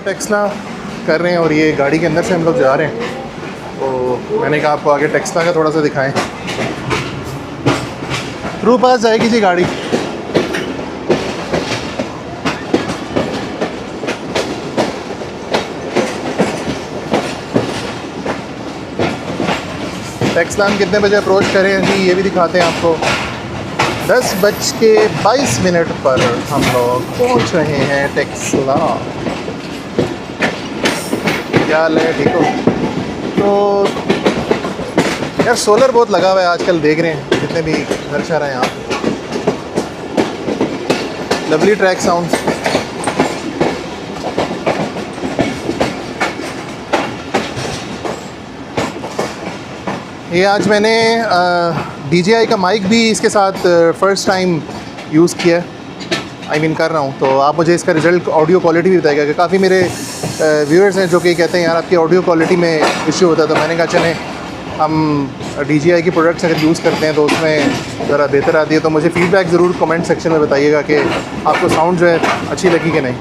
टेक्सला कर रहे हैं और ये गाड़ी के अंदर से हम लोग जा रहे हैं, तो मैंने कहा आपको आगे टेक्सला का थोड़ा सा दिखाएं। थ्रू पास जाएगी जी गाड़ी। टेक्सला हम कितने बजे अप्रोच करें जी ये भी दिखाते हैं आपको। 10:22 पर हम लोग पहुंच रहे हैं टेक्सला। क्या हाल है, ठीक हो? तो यार सोलर बहुत लगा हुआ है आजकल, देख रहे हैं जितने भी घर शहर हैं यहाँ। Lovely track sound. ये आज मैंने DJI का माइक भी इसके साथ फ़र्स्ट टाइम यूज़ किया, कर रहा हूँ। तो आप मुझे इसका रिज़ल्ट ऑडियो क्वालिटी भी बताएगा कि काफ़ी मेरे व्यूअर्स हैं जो कि कहते हैं यार आपकी ऑडियो क्वालिटी में इश्यू होता है। तो मैंने कहा चलें हम DJI की प्रोडक्ट्स अगर यूज़ करते हैं तो उसमें ज़रा बेहतर आती है। तो मुझे फ़ीडबैक ज़रूर कमेंट सेक्शन में बताइएगा कि आपको साउंड जो है अच्छी लगी कि नहीं,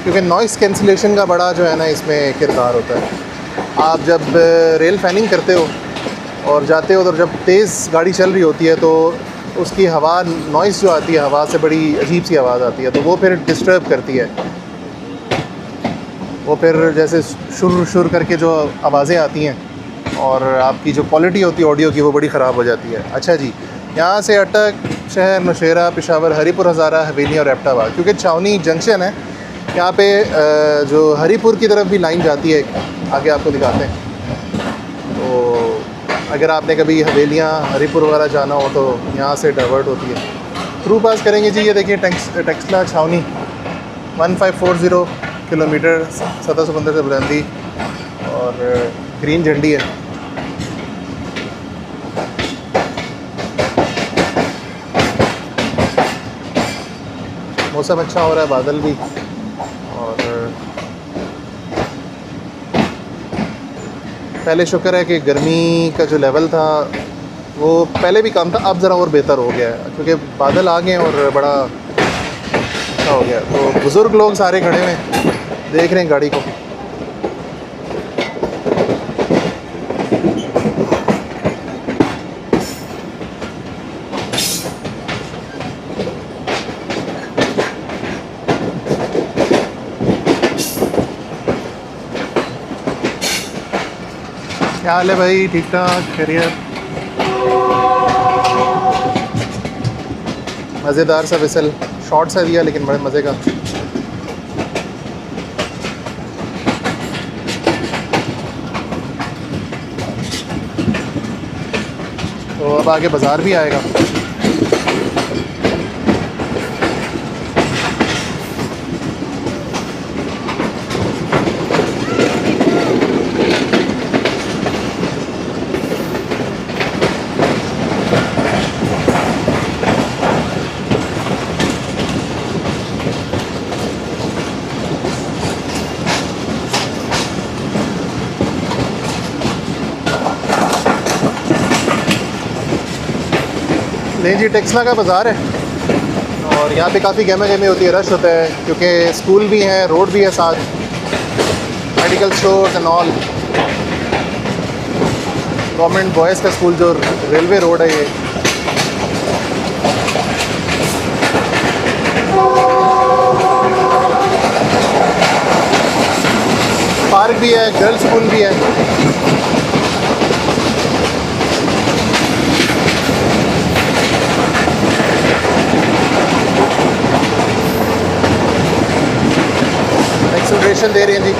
क्योंकि नॉइज़ कैंसिलेशन का बड़ा जो है ना इसमें किरदार होता है। आप जब रेल फैनिंग करते हो और जाते हो तो जब तेज़ गाड़ी चल रही होती है तो उसकी हवा नॉइज़ जो आती है हवा से बड़ी अजीब सी आवाज़ आती है, तो वो फिर डिस्टर्ब करती है। वो फिर जैसे शुर शुर करके जो आवाज़ें आती हैं और आपकी जो क्वालिटी होती है ऑडियो की वो बड़ी ख़राब हो जाती है। अच्छा जी, यहाँ से अटक शहर, नौशेरा, पेशावर, हरीपुर हज़ारा, हवेली और एबटाबाद, क्योंकि छावनी जंक्शन है यहाँ पे जो हरीपुर की तरफ भी लाइन जाती है, आगे आपको दिखाते हैं। तो अगर आपने कभी हवेलियाँ, हरीपुर वगैरह जाना हो तो यहाँ से डाइवर्ट होती है। थ्रू पास करेंगे जी। ये देखिए टेक्सला छावनी 1540 किलोमीटर, 1715 से बुलंदी और ग्रीन झंडी है। मौसम अच्छा हो रहा है, बादल भी, और पहले शुक्र है कि गर्मी का जो लेवल था वो पहले भी कम था, अब ज़रा और बेहतर हो गया है क्योंकि बादल आ गए और बड़ा अच्छा हो गया। तो बुज़ुर्ग लोग सारे खड़े हुए देख रहे हैं गाड़ी को। क्या हाल है भाई, ठीक ठाक, खैरियत? मज़ेदार सा विसल, शॉर्ट सा दिया लेकिन बड़े मज़े का। अब आगे बाज़ार भी आएगा। नहीं जी, टेक्सला का बाज़ार है और यहाँ पे काफ़ी गहमा गहमी होती है, रश होता है क्योंकि स्कूल भी हैं, रोड भी है साथ, medical stores and all. Government boys का स्कूल जो रेलवे रोड है ये। पार्क भी है, गर्ल्स स्कूल भी है। एक्सेलरेशन दे रही हैं जी।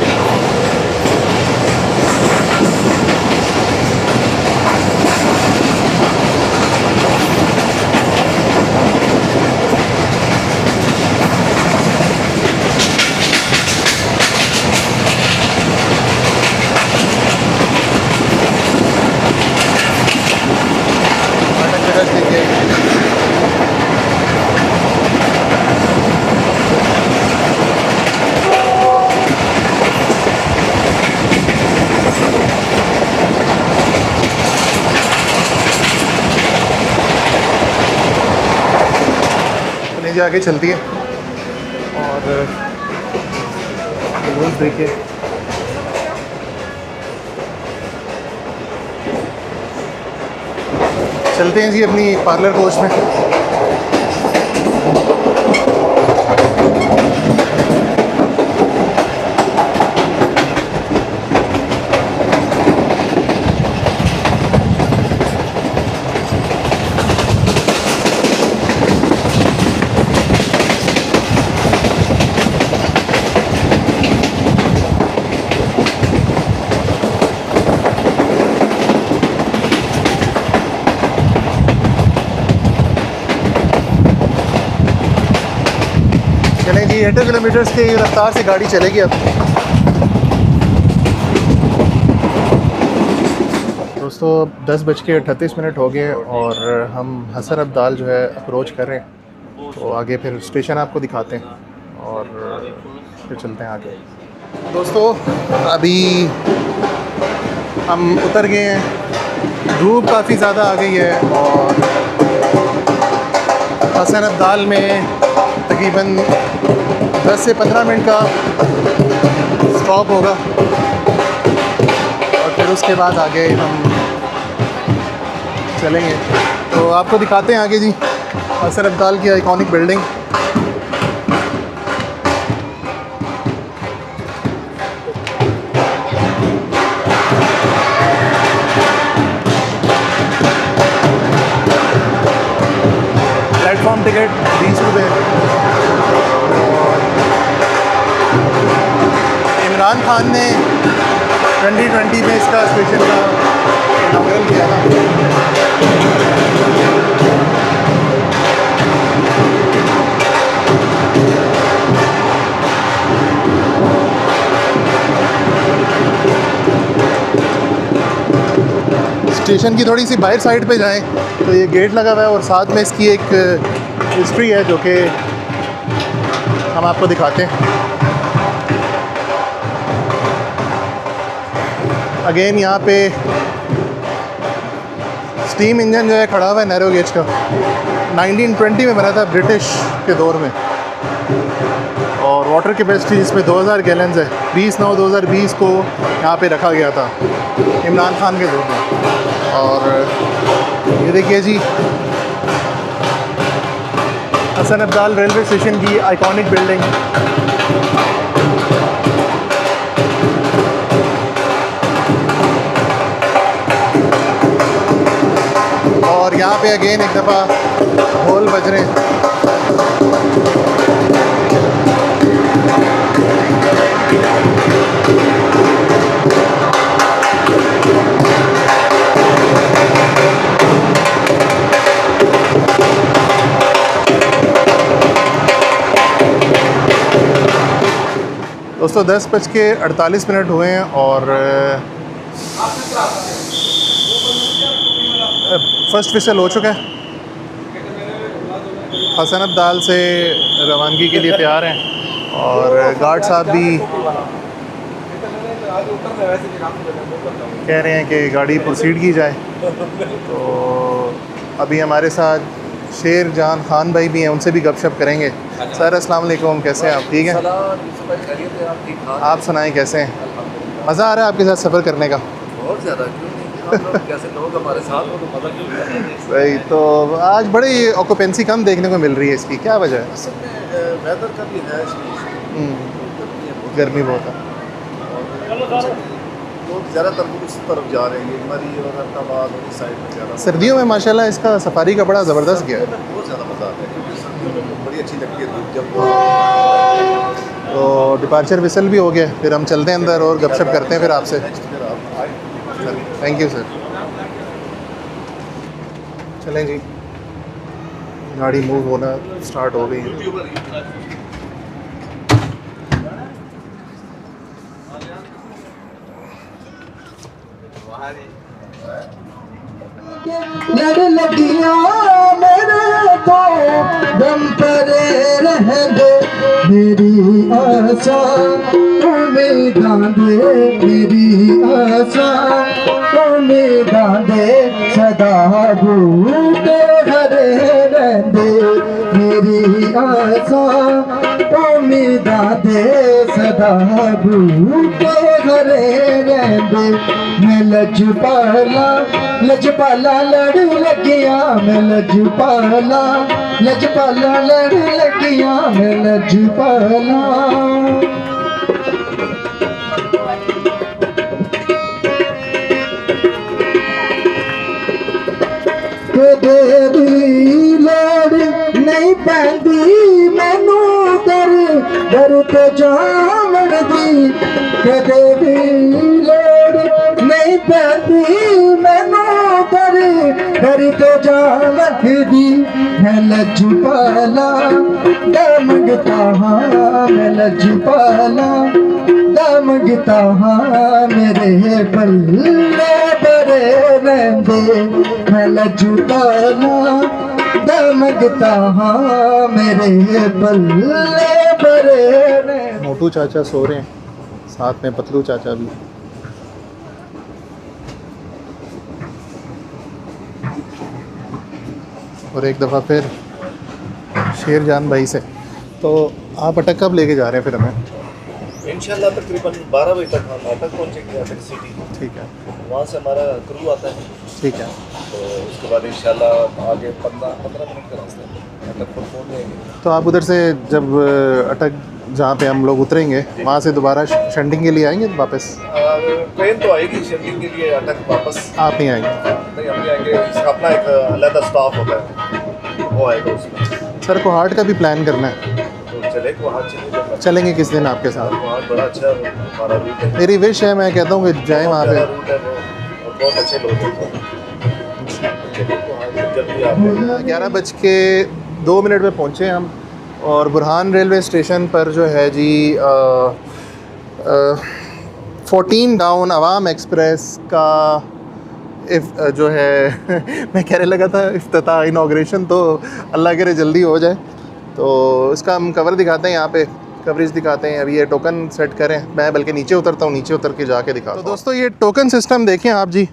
आगे चलती है और रूल्स देखिए। चलते हैं जी अपनी पार्लर कोच में। चलें जी, 80 किलोमीटर की रफ्तार से गाड़ी चलेगी अब। दोस्तों 10:38 हो गए और हम हसन अब्दाल जो है अप्रोच कर रहे हैं, तो आगे फिर स्टेशन आपको दिखाते हैं और फिर चलते हैं आगे। दोस्तों अभी हम उतर गए हैं, धूप काफ़ी ज़्यादा आ गई है और हसन अब्दाल में तकरीबन 10 से 15 मिनट का स्टॉप होगा और फिर उसके बाद आगे हम चलेंगे। तो आपको दिखाते हैं आगे जी हसन अब्दाल की आइकॉनिक बिल्डिंग। प्लेटफॉर्म टिकट 20 रुपये। इमरान खान ने 2020 में इसका स्टेशन का इनॉग्रेशन किया था। स्टेशन की थोड़ी सी बाहर साइड पे जाएं तो ये गेट लगा हुआ है और साथ में इसकी एक हिस्ट्री है जो कि हम आपको दिखाते हैं। अगेन यहाँ पे स्टीम इंजन जो है खड़ा हुआ है नैरो गेज का, 1920 में बना था ब्रिटिश के दौर में और वाटर कैपेसिटी इसमें 2000 गैलन्स है। 20/9/2020 को यहाँ पे रखा गया था इमरान खान के दौर में। और ये देखिए जी हसन अब्दाल रेलवे स्टेशन की आइकॉनिक बिल्डिंग। और यहाँ पे अगेन एक दफ़ा ढोल बज रहे हैं। दोस्तों 10:48 हुए हैं और फर्स्ट विसल हो चुका है। हसन अब्दाल से रवानगी के लिए तैयार हैं और गार्ड साहब भी कह रहे हैं कि गाड़ी प्रोसीड की जाए। तो अभी हमारे साथ शेर जान खान भाई भी हैं, उनसे भी गपशप करेंगे। सर अस्सलाम वालेकुम, कैसे हैं आप? ठीक हैं? आप सुनाएं कैसे हैं? मज़ा आ रहा है आपके साथ सफ़र करने का? बहुत ज़्यादा। क्यों नहीं, हम लोग जैसे लोग हमारे साथ हो तो मज़ा क्यों नहीं? सही। तो आज बड़ी ऑक्यूपेंसी कम देखने को मिल रही है, इसकी क्या वजह है? असल में वेदर का भी है, गर्मी बहुत है। लोग ज़्यादातर उस तरफ जा रहे हैं, मरी और अहमदाबाद और इस साइड में ज़्यादा। सर्दियों में माशाल्लाह इसका सफारी का बड़ा ज़बरदस्त गया है। बहुत ज़्यादा मज़ा आता है क्योंकि सर्दियों में बड़ी अच्छी लगती है धूप जब। तो डिपार्चर विसल भी हो गया, फिर हम चलते हैं अंदर और गपशप करते हैं फिर आपसे। Thank you sir. चलें जी, गाड़ी मूव होना स्टार्ट हो गई है। लड़ लगिया मेरे को दम परे रह दे, मेरी आशा उम्मीदां दे, मेरी आशा उम्मीदां दे, सदा बूटे हरे रहंदे, मेरी आशा उम्मीदां दे, सदा बूटे हरे रहंदे। मैं लजपाला लजपाला लड़ लगिया, मैं लजपाला लजपाला लड़ लगिया, मैं लजपाला। तेरी लड़ नहीं पैंदी मैनू दर दर तो जावण दी, तेरी लड़ नहीं पैंदी मैनू दर दर तो जावण दी। मैं लजपाला दा मंगता हाँ, मैं लजपाला दा मंगता हाँ, मेरे बल्ले बरे रहंदे। मैं लजपाला दा मंगता हाँ, मेरे बल्ले बरे रहंदे। मोटू चाचा सो रहे हैं, साथ में पतलू चाचा भी। और एक दफ़ा फिर शेर जान भाई से। तो आप अटक कब लेके जा रहे हैं फिर हमें? इंशाल्लाह तकरीबन 12 बजे तक हम अटक पहुँचेंगे, अटक सिटी। ठीक है, वहाँ से हमारा क्रू आता है, ठीक है। तो उसके बाद इंशाल्लाह आगे 15 मिनट का रास्ता है, अटक पर पहुँच जाएंगे। तो आप उधर से जब अटक जहाँ पे हम लोग उतरेंगे वहाँ से दोबारा शंडिंग के लिए आएंगे वापस? ट्रेन तो आएगी शंडिंग के लिए, अटक वापस आप नहीं आएंगे? नहीं, हम भी आएंगे। इसका अपना एक अलग स्टाफ होता है, वो आएगा उसमें। सर को हार्ट का भी प्लान करना है, तो चले वहाँ चलेंगे किस दिन आपके साथ? वहाँ बड़ा अच्छा हमारा रूट है, मेरी विश है, मैं कहता हूँ कि जाएँ वहाँ पे। रूट है वो, और बहुत अच्छे लोग हैं। चलिए वहाँ जल्दी आप 11:02 पे पहुँचे हम, और बुरहान रेलवे स्टेशन पर जो है जी 14 डाउन अवाम एक्सप्रेस का जो है मैं कहने लगा था इफ्तिताह, इनॉग्रेशन, तो अल्लाह करे जल्दी हो जाए। तो इसका हम कवर दिखाते हैं, यहाँ पे कवरेज दिखाते हैं। अभी ये टोकन सेट करें, मैं बल्कि नीचे उतरता हूँ, नीचे उतर के जाके दिखाता हूँ। तो दोस्तों ये टोकन सिस्टम देखें आप जी,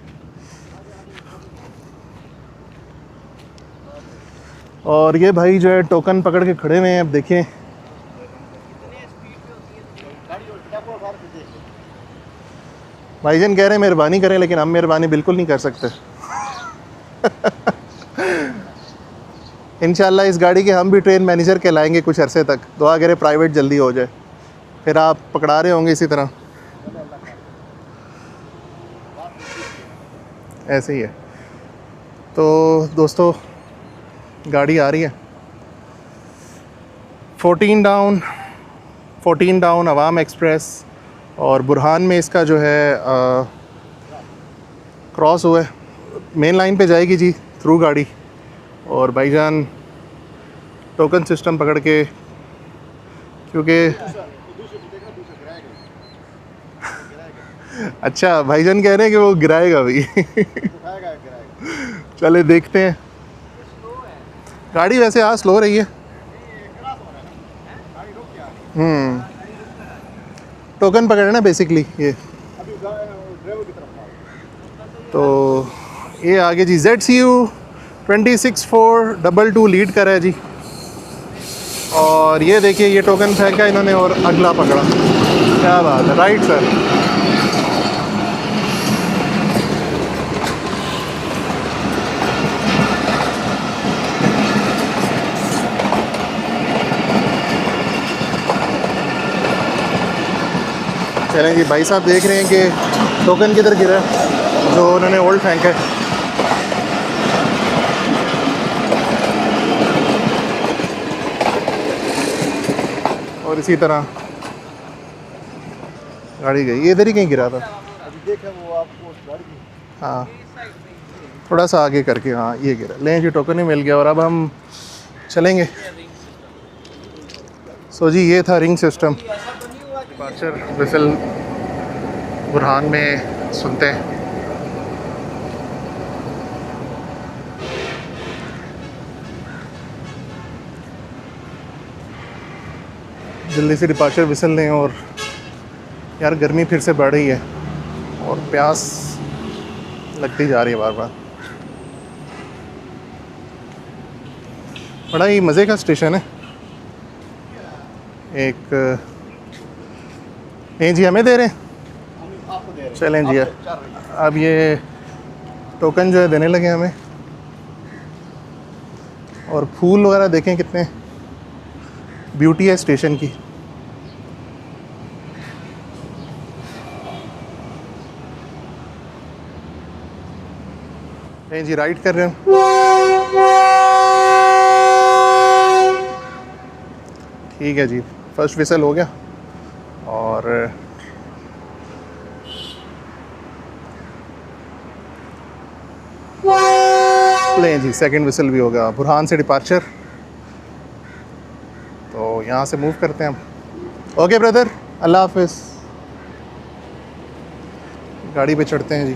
और ये भाई जो है टोकन पकड़ के खड़े हुए हैं। अब देखें भाईजान कह रहे हैं मेहरबानी करें, लेकिन हम मेहरबानी बिल्कुल नहीं कर सकते। इंशाल्लाह इस गाड़ी के हम भी ट्रेन मैनेजर कहलाएंगे कुछ अरसे तक। दुआ करें प्राइवेट जल्दी हो जाए, फिर आप पकड़ा रहे होंगे इसी तरह। ऐसे ही है। तो दोस्तों गाड़ी आ रही है 14 डाउन अवाम एक्सप्रेस, और बुरहान में इसका जो है क्रॉस हुआ है, मेन लाइन पे जाएगी जी थ्रू गाड़ी। और भाईजान टोकन सिस्टम पकड़ के, क्योंकि अच्छा भाईजान कह रहे हैं कि वो गिराएगा भी। चले देखते हैं। गाड़ी वैसे आज स्लो रही है। टोकन पकड़ना बेसिकली ये। तो ये आगे जी ZCU 26422 लीड कर है जी। और ये देखिए ये टोकन फेंका इन्होंने और अगला पकड़ा। क्या बात है, राइट सर। चलें जी, भाई साहब देख रहे हैं कि टोकन किधर गिरा जो उन्होंने ओल्ड फेंका है। और इसी तरह गाड़ी गई, ये इधर ही कहीं गिरा था। हाँ थोड़ा सा आगे करके, हाँ ये गिरा। लें जी, टोकन ही मिल गया और अब हम चलेंगे। सो जी ये था ring system. Departure whistle Burhan में सुनते हैं। जल्दी से डिपार्चर विसल लें। और यार गर्मी फिर से बढ़ रही है और प्यास लगती जा रही है बार बार। बड़ा ही मज़े का स्टेशन है। एक नहीं जी हमें दे रहे हैं, चलें जी। अब ये टोकन जो है देने लगे हमें। और फूल वगैरह देखें कितने ब्यूटी है स्टेशन की। नहीं जी राइड कर रहे हैं। ठीक है जी, फर्स्ट विसल हो गया। और लें जी सेकंड विसल भी होगा। बुरहान से डिपार्चर। तो यहाँ से मूव करते हैं हम। ओके ब्रदर, अल्लाह हाफिज़। गाड़ी पे चढ़ते हैं जी।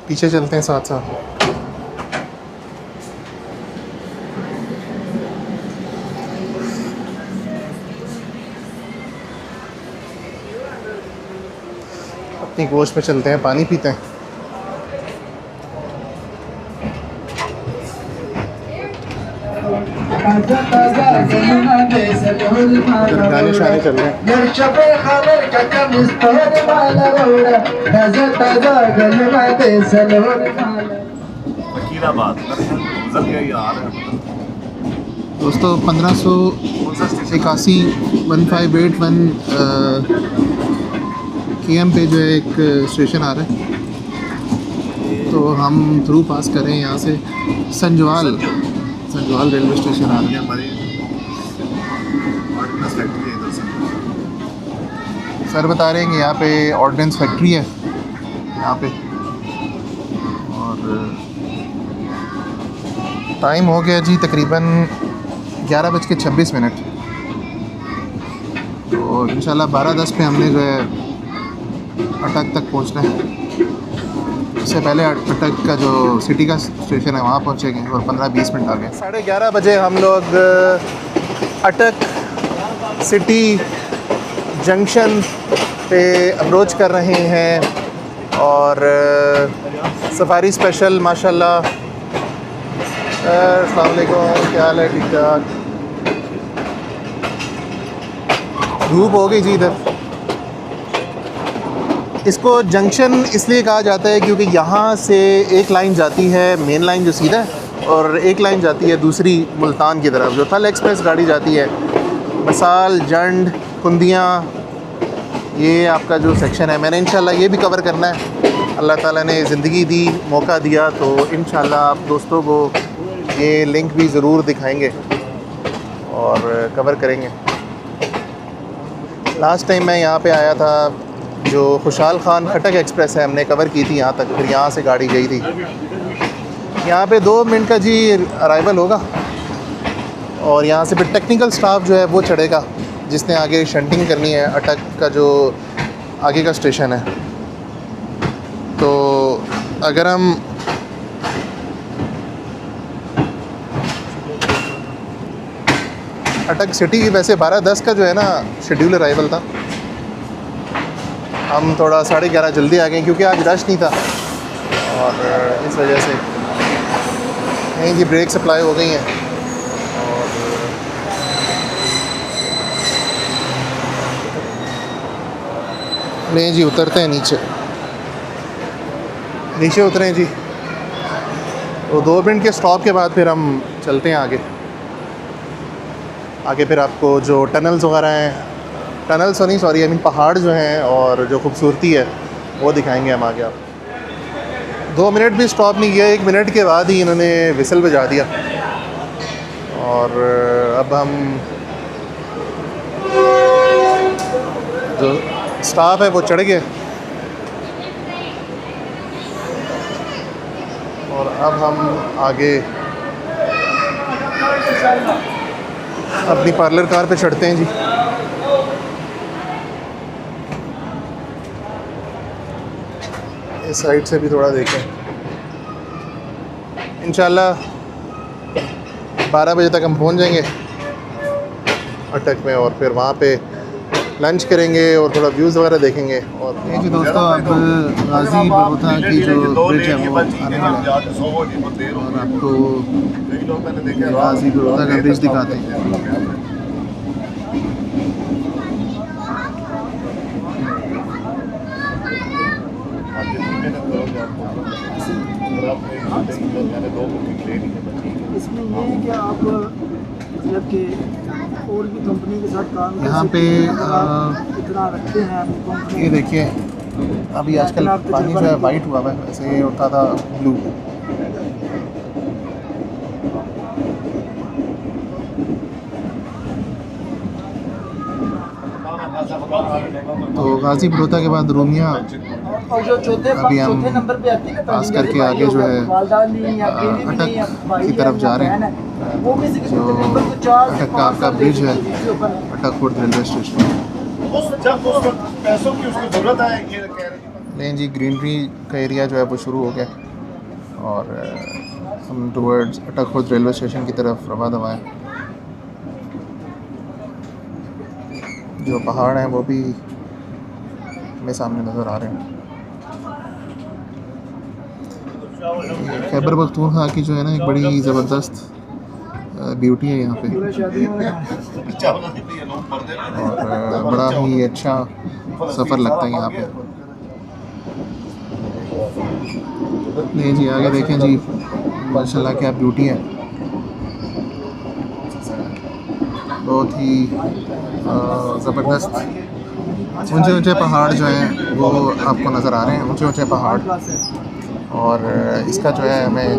पीछे चलते हैं साथ साथ। अपनी कोच पे चलते हैं, पानी पीते हैं। गाने शाने चल रहे हैं। दोस्तों 1581 1581 KM पे जो है एक स्टेशन आ रहा है, तो हम थ्रू पास करें यहाँ से। संजवाल रेलवे स्टेशन आ रहा है। हमारी ऑर्डिनेंस फैक्ट्री है इधर से। सर बता रहे हैं कि यहाँ पे ऑर्डिनेंस फैक्ट्री है यहाँ पे। और टाइम हो गया जी तकरीबन 11:26। तो इंशाल्लाह 12:10 पे हमने जो है अटक तक पहुँचना है। इससे पहले अटक का जो सिटी का स्टेशन है वहाँ पहुँचेंगे और 15-20 मिनट आगे। 11:30 बजे हम लोग अटक सिटी जंक्शन पे अप्रोच कर रहे हैं। और सफारी स्पेशल माशाल्लाह। अस्सलाम वालेकुम, क्या हाल है? ठीक ठाक। धूप हो गई जी इधर। इसको जंक्शन इसलिए कहा जाता है क्योंकि यहाँ से एक लाइन जाती है मेन लाइन जो सीधा है, और एक लाइन जाती है दूसरी मुल्तान की तरफ जो थल एक्सप्रेस गाड़ी जाती है। मसाल, जंड, कुंदियाँ, ये आपका जो सेक्शन है मैंने इंशाल्लाह ये भी कवर करना है। अल्लाह ताला ने ज़िंदगी दी, मौका दिया, तो इंशाल्लाह आप दोस्तों को ये लिंक भी ज़रूर दिखाएंगे और कवर करेंगे। लास्ट टाइम मैं यहाँ पे आया था, जो खुशहाल खान खटक एक्सप्रेस है हमने कवर की थी यहाँ तक, फिर यहाँ से गाड़ी गई थी। यहाँ पे 2 मिनट का जी अराइवल होगा। और यहाँ से फिर टेक्निकल स्टाफ जो है वो चढ़ेगा, जिसने आगे शंटिंग करनी है अटक का जो आगे का स्टेशन है। तो अगर हम अटक सिटी की वैसे 12:10 का जो है ना शेड्यूल अराइवल था, हम थोड़ा 11:30 जल्दी आ गए क्योंकि आज रश नहीं था और इस वजह से यहीं की ब्रेक सप्लाई हो गई हैं। और नहीं जी, उतरते हैं नीचे उतरें जी। तो 2 मिनट के स्टॉप के बाद फिर हम चलते हैं आगे फिर आपको जो टनल्स वगैरह हैं, टनल्स नहीं सॉरी आई मीन पहाड़ जो हैं और जो खूबसूरती है वो दिखाएंगे हम आगे आपको। 2 मिनट भी स्टॉप नहीं किया, 1 मिनट के बाद ही इन्होंने विसल बजा दिया। और अब हम जो स्टाफ है वो चढ़ गए और अब हम आगे अपनी पार्लर कार पे चढ़ते हैं जी। इस साइड से भी थोड़ा देखें, इंशाल्लाह 12 बजे तक हम पहुंच जाएंगे अटक में और फिर वहाँ पे लंच करेंगे और थोड़ा व्यूज़ वगैरह देखेंगे। और ये जी दोस्तों, अब गाजी बरूथा की जो ब्रिज है वो आने वाला है और आपको गाजी बरूथा का ब्रिज दिखाते हैं। इसमें ये है कि आप मतलब कि और भी कंपनी के साथ काम यहाँ पे इतना रखते हैं ये देखिए, अभी आजकल पानी जो है वाइट हुआ है, वैसे ये होता था ब्लू। तो गाजी बरूथा के बाद रूमिया और जो चौथे नंबर पे आती है पास करके आगे जो है अटक की तरफ जा रहे हैं। वो भी जो अटक का आपका ब्रिज है, अटक खुर्द रेलवे स्टेशन। पैसों की उसको जरूरत है ये कह रहे हैं। नहीं जी, ग्रीनरी का एरिया जो है वो शुरू हो गया और हम टुवर्ड्स अटक खुर्द रेलवे स्टेशन की तरफ रवा दवा है। जो पहाड़ हैं वो भी हमें सामने नज़र आ रहे हैं। खैबर पख्तूनख्वा की जो है ना एक बड़ी ज़बरदस्त ब्यूटी है यहाँ पे और बड़ा ही अच्छा सफ़र लगता है यहाँ पे। नहीं जी, आगे देखें जी, माशाल्लाह क्या ब्यूटी है, बहुत ही ज़बरदस्त। ऊंचे पहाड़ जो हैं वो आपको नज़र आ रहे हैं, ऊंचे पहाड़। और इसका जो है हमें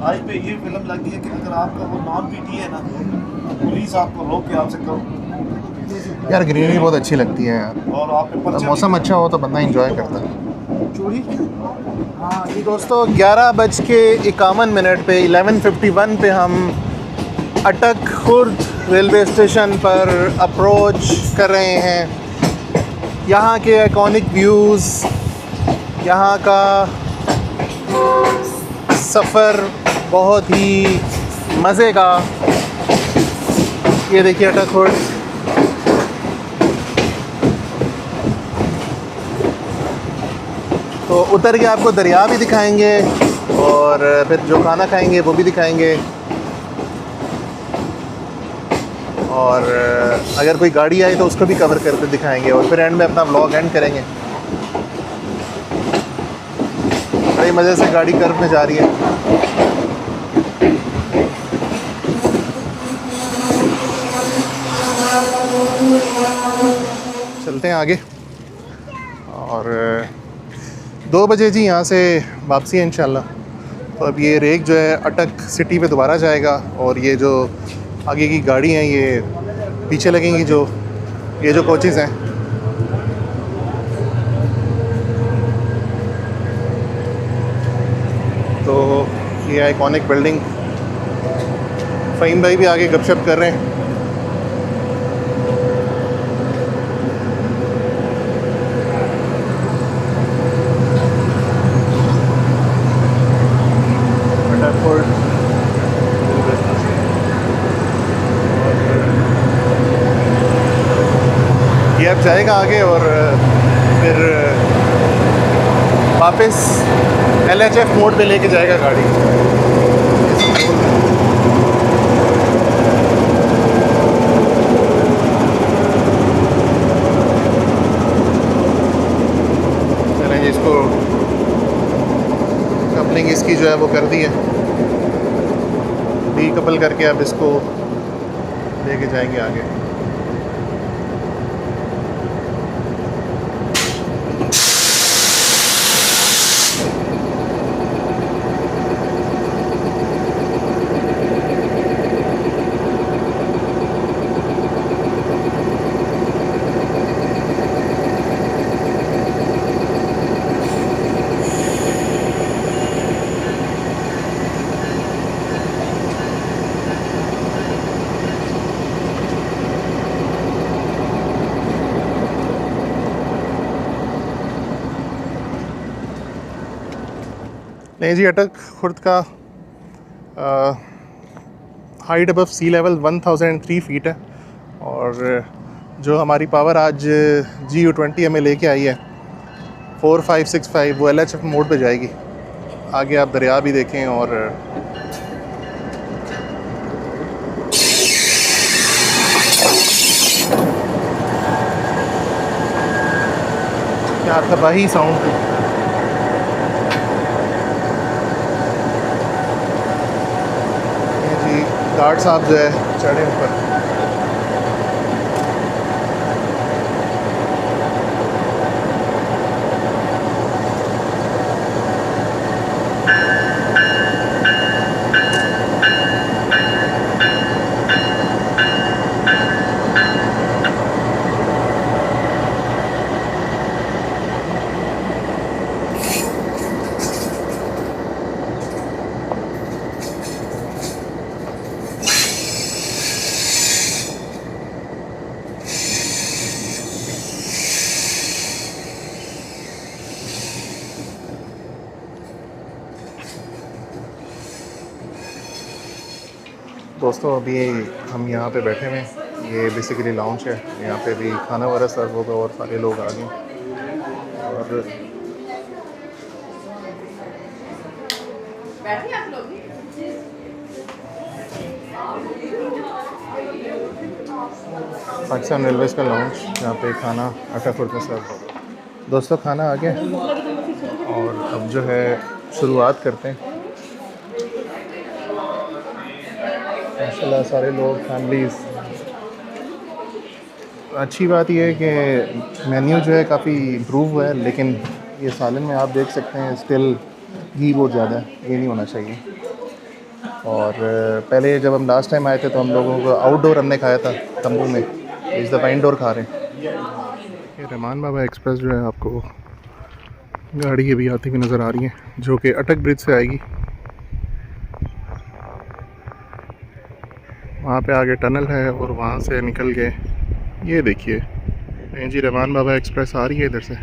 आज पे ये फिल्म लगी है कि अगर आपका वो नॉन पीटी है ना, पुलिस आपको रोक के आपसे करो यार, ग्रीनरी बहुत अच्छी लगती है यार, और आप पे मौसम अच्छा हो तो बंदा एंजॉय करता है। चोरी हाँ जी दोस्तों, 11:51 पे 11:51 पे हम अटक खुर्द रेलवे स्टेशन पर अप्रोच कर रहे हैं। यहाँ के आइकॉनिक व्यूज़, यहाँ का सफ़र बहुत ही मज़े का। ये देखिए अटक खुर्द, तो उतर के आपको दरिया भी दिखाएंगे और फिर जो खाना खाएंगे वो भी दिखाएंगे। और अगर कोई गाड़ी आए तो उसको भी कवर करके दिखाएंगे और फिर एंड में अपना व्लॉग एंड करेंगे। बड़ी मज़े से गाड़ी कर्व में जा रही है। चलते हैं आगे और 2 बजे जी यहाँ से वापसी है इंशाल्लाह। तो अब ये रेक जो है अटक सिटी पे दोबारा जाएगा और ये जो आगे की गाड़ी हैं ये पीछे लगेंगी, जो ये जो कोचेज़ हैं। तो ये आइकॉनिक बिल्डिंग फ़हीम भाई भी आगे गपशप कर रहे हैं। ये अब जाएगा आगे और फिर वापस LHF मोड पे लेके जाएगा गाड़ी। चलें जी, इसको कपलिंग इसकी जो है वो कर दी है, डीकपल करके अब इसको लेके जाएंगे आगे। नहीं जी, अटक खुर्द का height above sea level 1003 feet है और जो हमारी पावर आज GU20 हमें लेके आई है 4565, वो LHF मोड पे जाएगी। आगे आप दरिया भी देखें और क्या तबाही साउंड। गार्ड साहब जो है चढ़े ऊपर। दोस्तों अभी हम यहाँ पे बैठे हुए हैं, ये बेसिकली लाउंज है। यहाँ पे भी खाना वगैरह सर्व होगा और सारे लोग आ गए और पाकिस्तान रेलवेज़ का लाउंज, यहाँ पे खाना अटाफुट में सर्व होगा। दोस्तों खाना आ गया और अब जो है शुरुआत करते हैं। माशाल्लाह सारे लोग, फैमिलीज़। अच्छी बात यह है कि मेन्यू जो है काफ़ी इम्प्रूव हुआ है, लेकिन ये सालन में आप देख सकते हैं स्टिल घी बहुत ज़्यादा है, ये नहीं होना चाहिए। और पहले जब हम लास्ट टाइम आए थे तो हम लोगों को आउटडोर हमने खाया था तंबू में, इस दफ़ा इंडोर खा रहे हैं। ये रहमान बाबा एक्सप्रेस जो है आपको गाड़ी अभी आती हुई नज़र आ रही है, जो कि अटक ब्रिज से आएगी। वहाँ पे आगे टनल है और वहाँ से निकल के ये देखिए जी रहमान बाबा एक्सप्रेस आ रही है इधर से।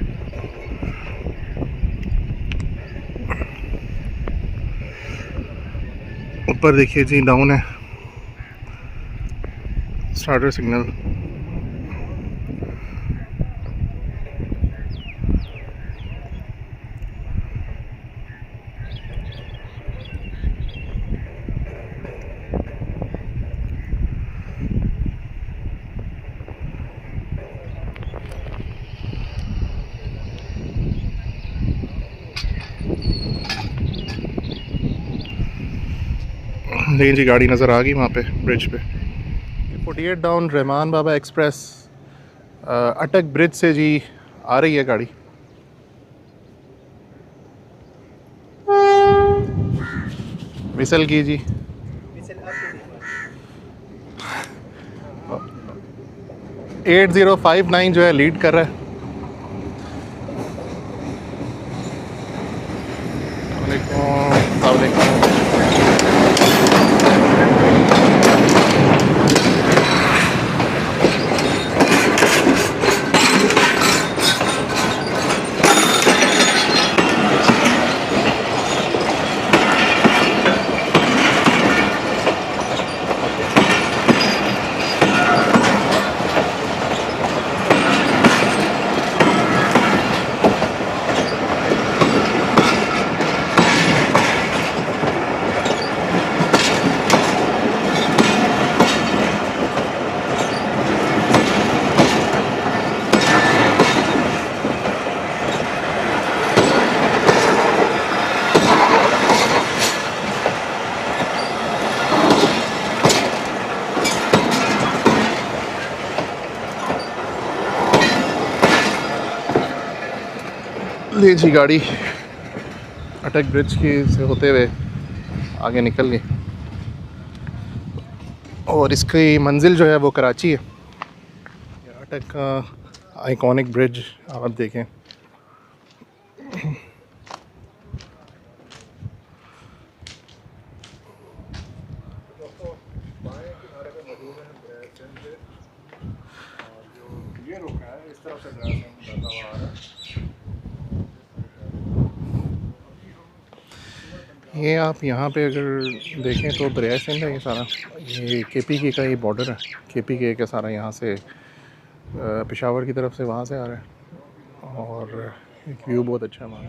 ऊपर देखिए जी डाउन है स्टार्टर सिग्नल। देखिए जी गाड़ी नज़र आ गई वहाँ पे ब्रिज पे। 48 डाउन रहमान बाबा एक्सप्रेस अटक ब्रिज से जी आ रही है गाड़ी। विसल की जी। एट 8059 जो है लीड कर रहा है। वालेकुम। ये जी गाड़ी अटक ब्रिज की से होते हुए आगे निकल गई और इसकी मंजिल जो है वो कराची है। अटक का आइकॉनिक ब्रिज आप देखें। ये रुका है इस तरफ से जाता हुआ आ रहा है। ये आप यहाँ पे अगर देखें तो दरिया सिंध है ये सारा। ये KPK का ये बॉर्डर है। KPK का सारा यहाँ से पेशावर की तरफ से वहाँ से आ रहा है और एक व्यू बहुत अच्छा है वहाँ।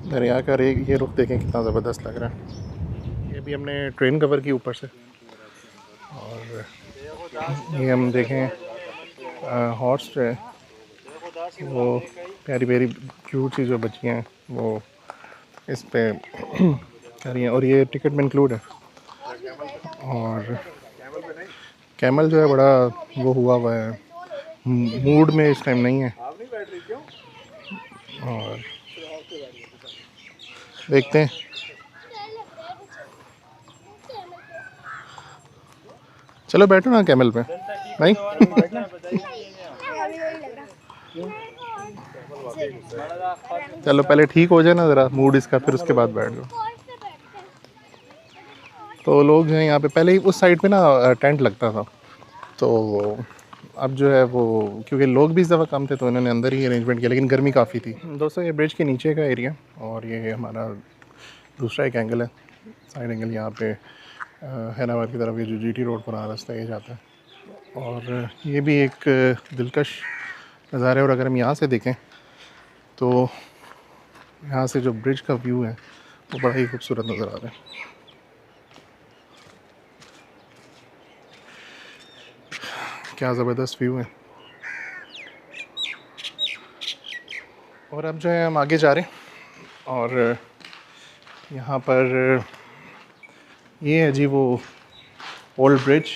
दरिया का ये रुख देखें कितना ज़बरदस्त लग रहा है। ये भी हमने ट्रेन कवर की ऊपर से। और ये हम देखें हॉर्स जो है वो प्यारी प्यारी क्यूट सी जो बच्चियाँ हैं वो इस पे कर रही हैं और ये टिकट में इंक्लूड है। और कैमल जो है बड़ा वो हुआ है, मूड में इस टाइम नहीं है। और देखते हैं चलो बैठो ना कैमल पे। नहीं चलो पहले ठीक हो जाए ना ज़रा मूड इसका, फिर उसके बाद बैठ जाओ। तो लोग जो हैं यहाँ पे पहले ही उस साइड पे ना टेंट लगता था, तो अब जो है वो क्योंकि लोग भी इस दफ़ा कम थे तो इन्होंने अंदर ही अरेंजमेंट किया, लेकिन गर्मी काफ़ी थी। दोस्तों ये ब्रिज के नीचे का एरिया और ये हमारा दूसरा एक एंगल है, साइड एंगल। यहाँ पे हैदराबाद की तरफ ये जो GT रोड पुराना रास्ता ये जाता है और ये भी एक दिलकश नज़ारा है। और अगर हम यहाँ से देखें तो यहाँ से जो ब्रिज का व्यू है वो बड़ा ही खूबसूरत नज़र आ रहा है। क्या ज़बरदस्त व्यू है। और अब जो है हम आगे जा रहे हैं और यहाँ पर ये है जी वो ओल्ड ब्रिज।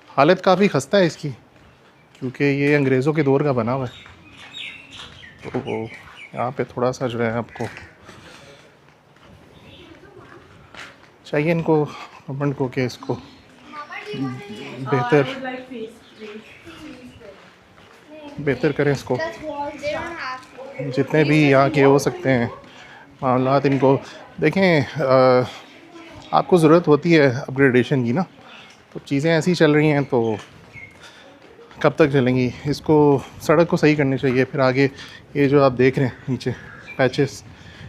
हालत काफ़ी खस्ता है इसकी क्योंकि ये अंग्रेज़ों के दौर का बना हुआ है। तो यहाँ पे थोड़ा सा जो है आपको चाहिए इनको गवर्नमेंट को कि इसको बेहतर करें, इसको जितने भी यहाँ के हो सकते हैं मामलात इनको देखें। आपको ज़रूरत होती है अपग्रेडेशन की ना, तो चीज़ें ऐसी चल रही हैं तो कब तक चलेंगी। इसको सड़क को सही करनी चाहिए, फिर आगे ये जो आप देख रहे हैं नीचे पैचेस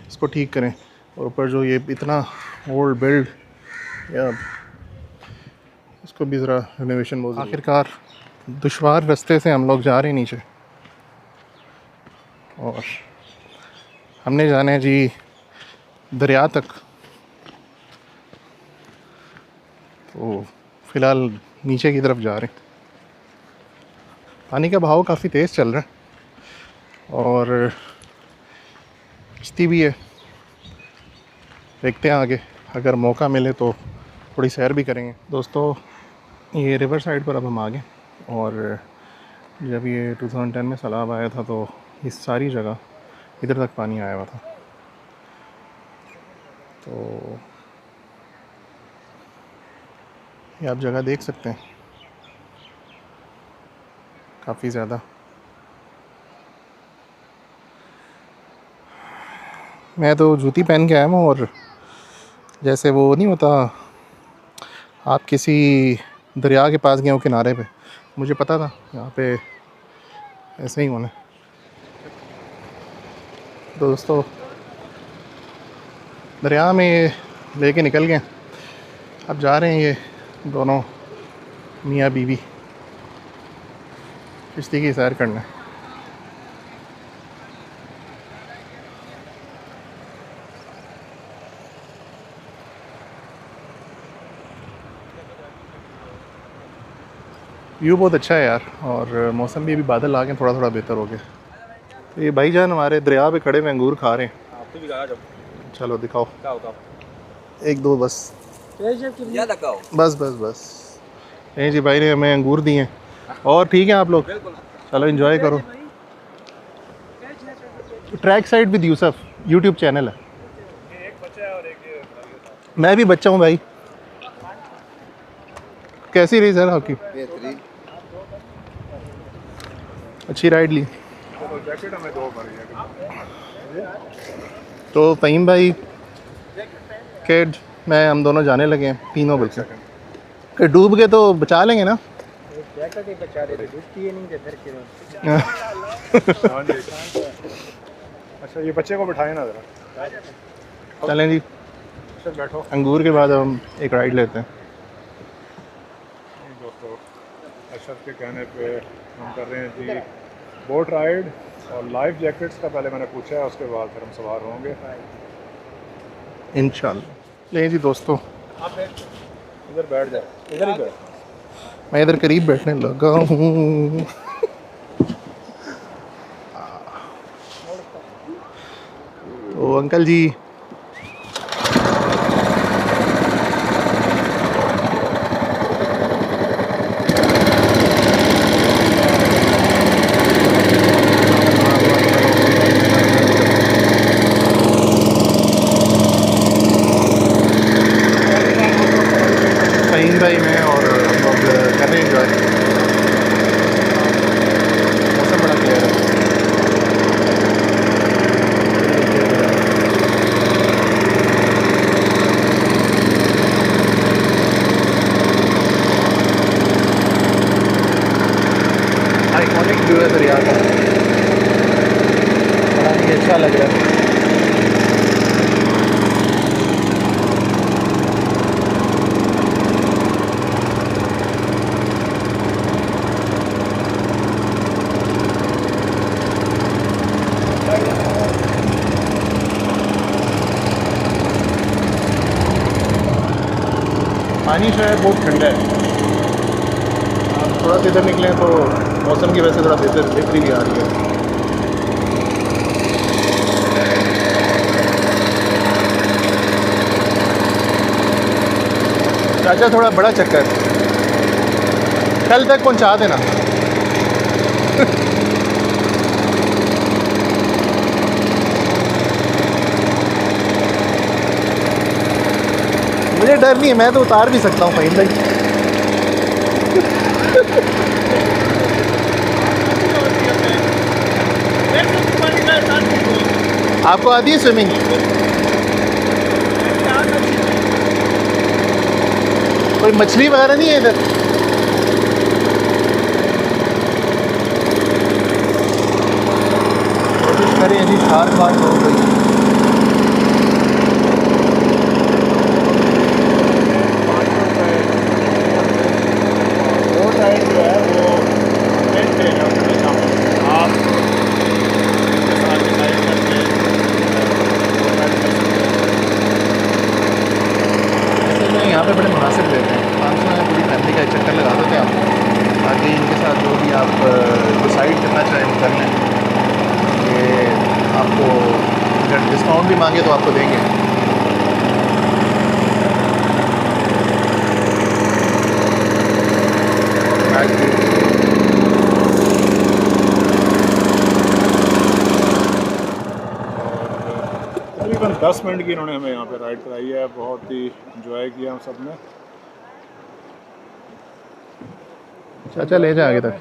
इसको ठीक करें और ऊपर जो ये इतना ओल्ड बिल्ड या इसको भी ज़रा रिनोवेशन बहुत। आखिरकार दुश्वार रास्ते से हम लोग जा रहे हैं नीचे और हमने जाना है जी दरिया तक। तो फ़िलहाल नीचे की तरफ जा रहे हैं। पानी का बहाव काफ़ी तेज़ चल रहा है और किश्ती भी है। देखते हैं आगे अगर मौका मिले तो थोड़ी सैर भी करेंगे। दोस्तों ये रिवर साइड पर अब हम आ गए और जब ये 2010 में सैलाब आया था तो इस सारी जगह इधर तक पानी आया हुआ था। तो ये आप जगह देख सकते हैं काफ़ी ज़्यादा। मैं तो जूती पहन के आया हूँ और जैसे वो नहीं होता आप किसी दरिया के पास गए हो किनारे पे, मुझे पता था यहाँ पे ऐसे ही होना। दोस्तों दरिया में लेके निकल गए, अब जा रहे हैं ये दोनों मियाँ बीवी किश्ती की सैर करना। व्यू बहुत अच्छा है यार और मौसम भी अभी बादल आ गए, थोड़ा थोड़ा बेहतर हो गया। तो ये भाईजान हमारे दरिया पे खड़े हुए अंगूर खा रहे हैं। आपको भी कहा जब चलो दिखाओ क्या एक दो बस बस बस बस। नहीं जी भाई ने हमें अंगूर दिए हैं और ठीक है आप लोग चलो एंजॉय करो। Track side with Yusuf YouTube channel है। मैं भी बच्चा हूँ भाई। कैसी रही सर आपकी? बेहतरीन। अच्छी राइड ली। तो फ़हीम भाई कैड मैं हम दोनों जाने लगे हैं तीनों बल्कि कि डूब गए तो बचा लेंगे ना। अच्छा ये बच्चे को बिठाए ना ज़रा। चलें जी, सर बैठो। अंगूर के बाद हम एक राइड लेते हैं। दोस्तों अशरफ के कहने पे हम कर रहे हैं जी बोट राइड, और लाइफ जैकेट्स का पहले मैंने पूछा है, उसके बाद फिर हम सवार होंगे इंशाल्लाह। लें जी दोस्तों, इधर बैठ जाओ, इधर ही बैठ। मैं इधर करीब बैठने लगा हूँ। तो अंकल जी फ़हीम भाई मैं और हम लोग कर रहे हैं एंजॉय। मौसम बड़ा क्लियर है। आइकॉनिक व्यू है दरिया का, बड़ा ही अच्छा लग रहा है। पानी शायद बहुत ठंडा है। आप थोड़ा सा इधर निकलें तो मौसम की वजह से थोड़ा बेहतरी भी आ रही है। चाचा थोड़ा बड़ा चक्कर, कल तक पहुंचा देना। मुझे डर नहीं है, मैं तो उतार भी सकता हूँ फ़हीम भाई। आपको आती है स्विमिंग? कोई मछली वगैरह नहीं है इधर? कोशिश करें यदि शार्क बात हो गई। यहाँ पे बड़े मुनासिब रहते हैं। 500 में पूरी फैमिली का एक चक्कर लगा देते हैं आप। बाकी इनके साथ जो भी आप डिसाइड करना चाहें वो कर लें। ये आपको अगर डिस्काउंट भी मांगे तो आपको देंगे। तकरीबन 10 मिनट की इन्होंने हमें यहाँ पे राइड कराई है। बहुत ही इंजॉय किया हम सब ने। चाचा ले जाए आगे तक।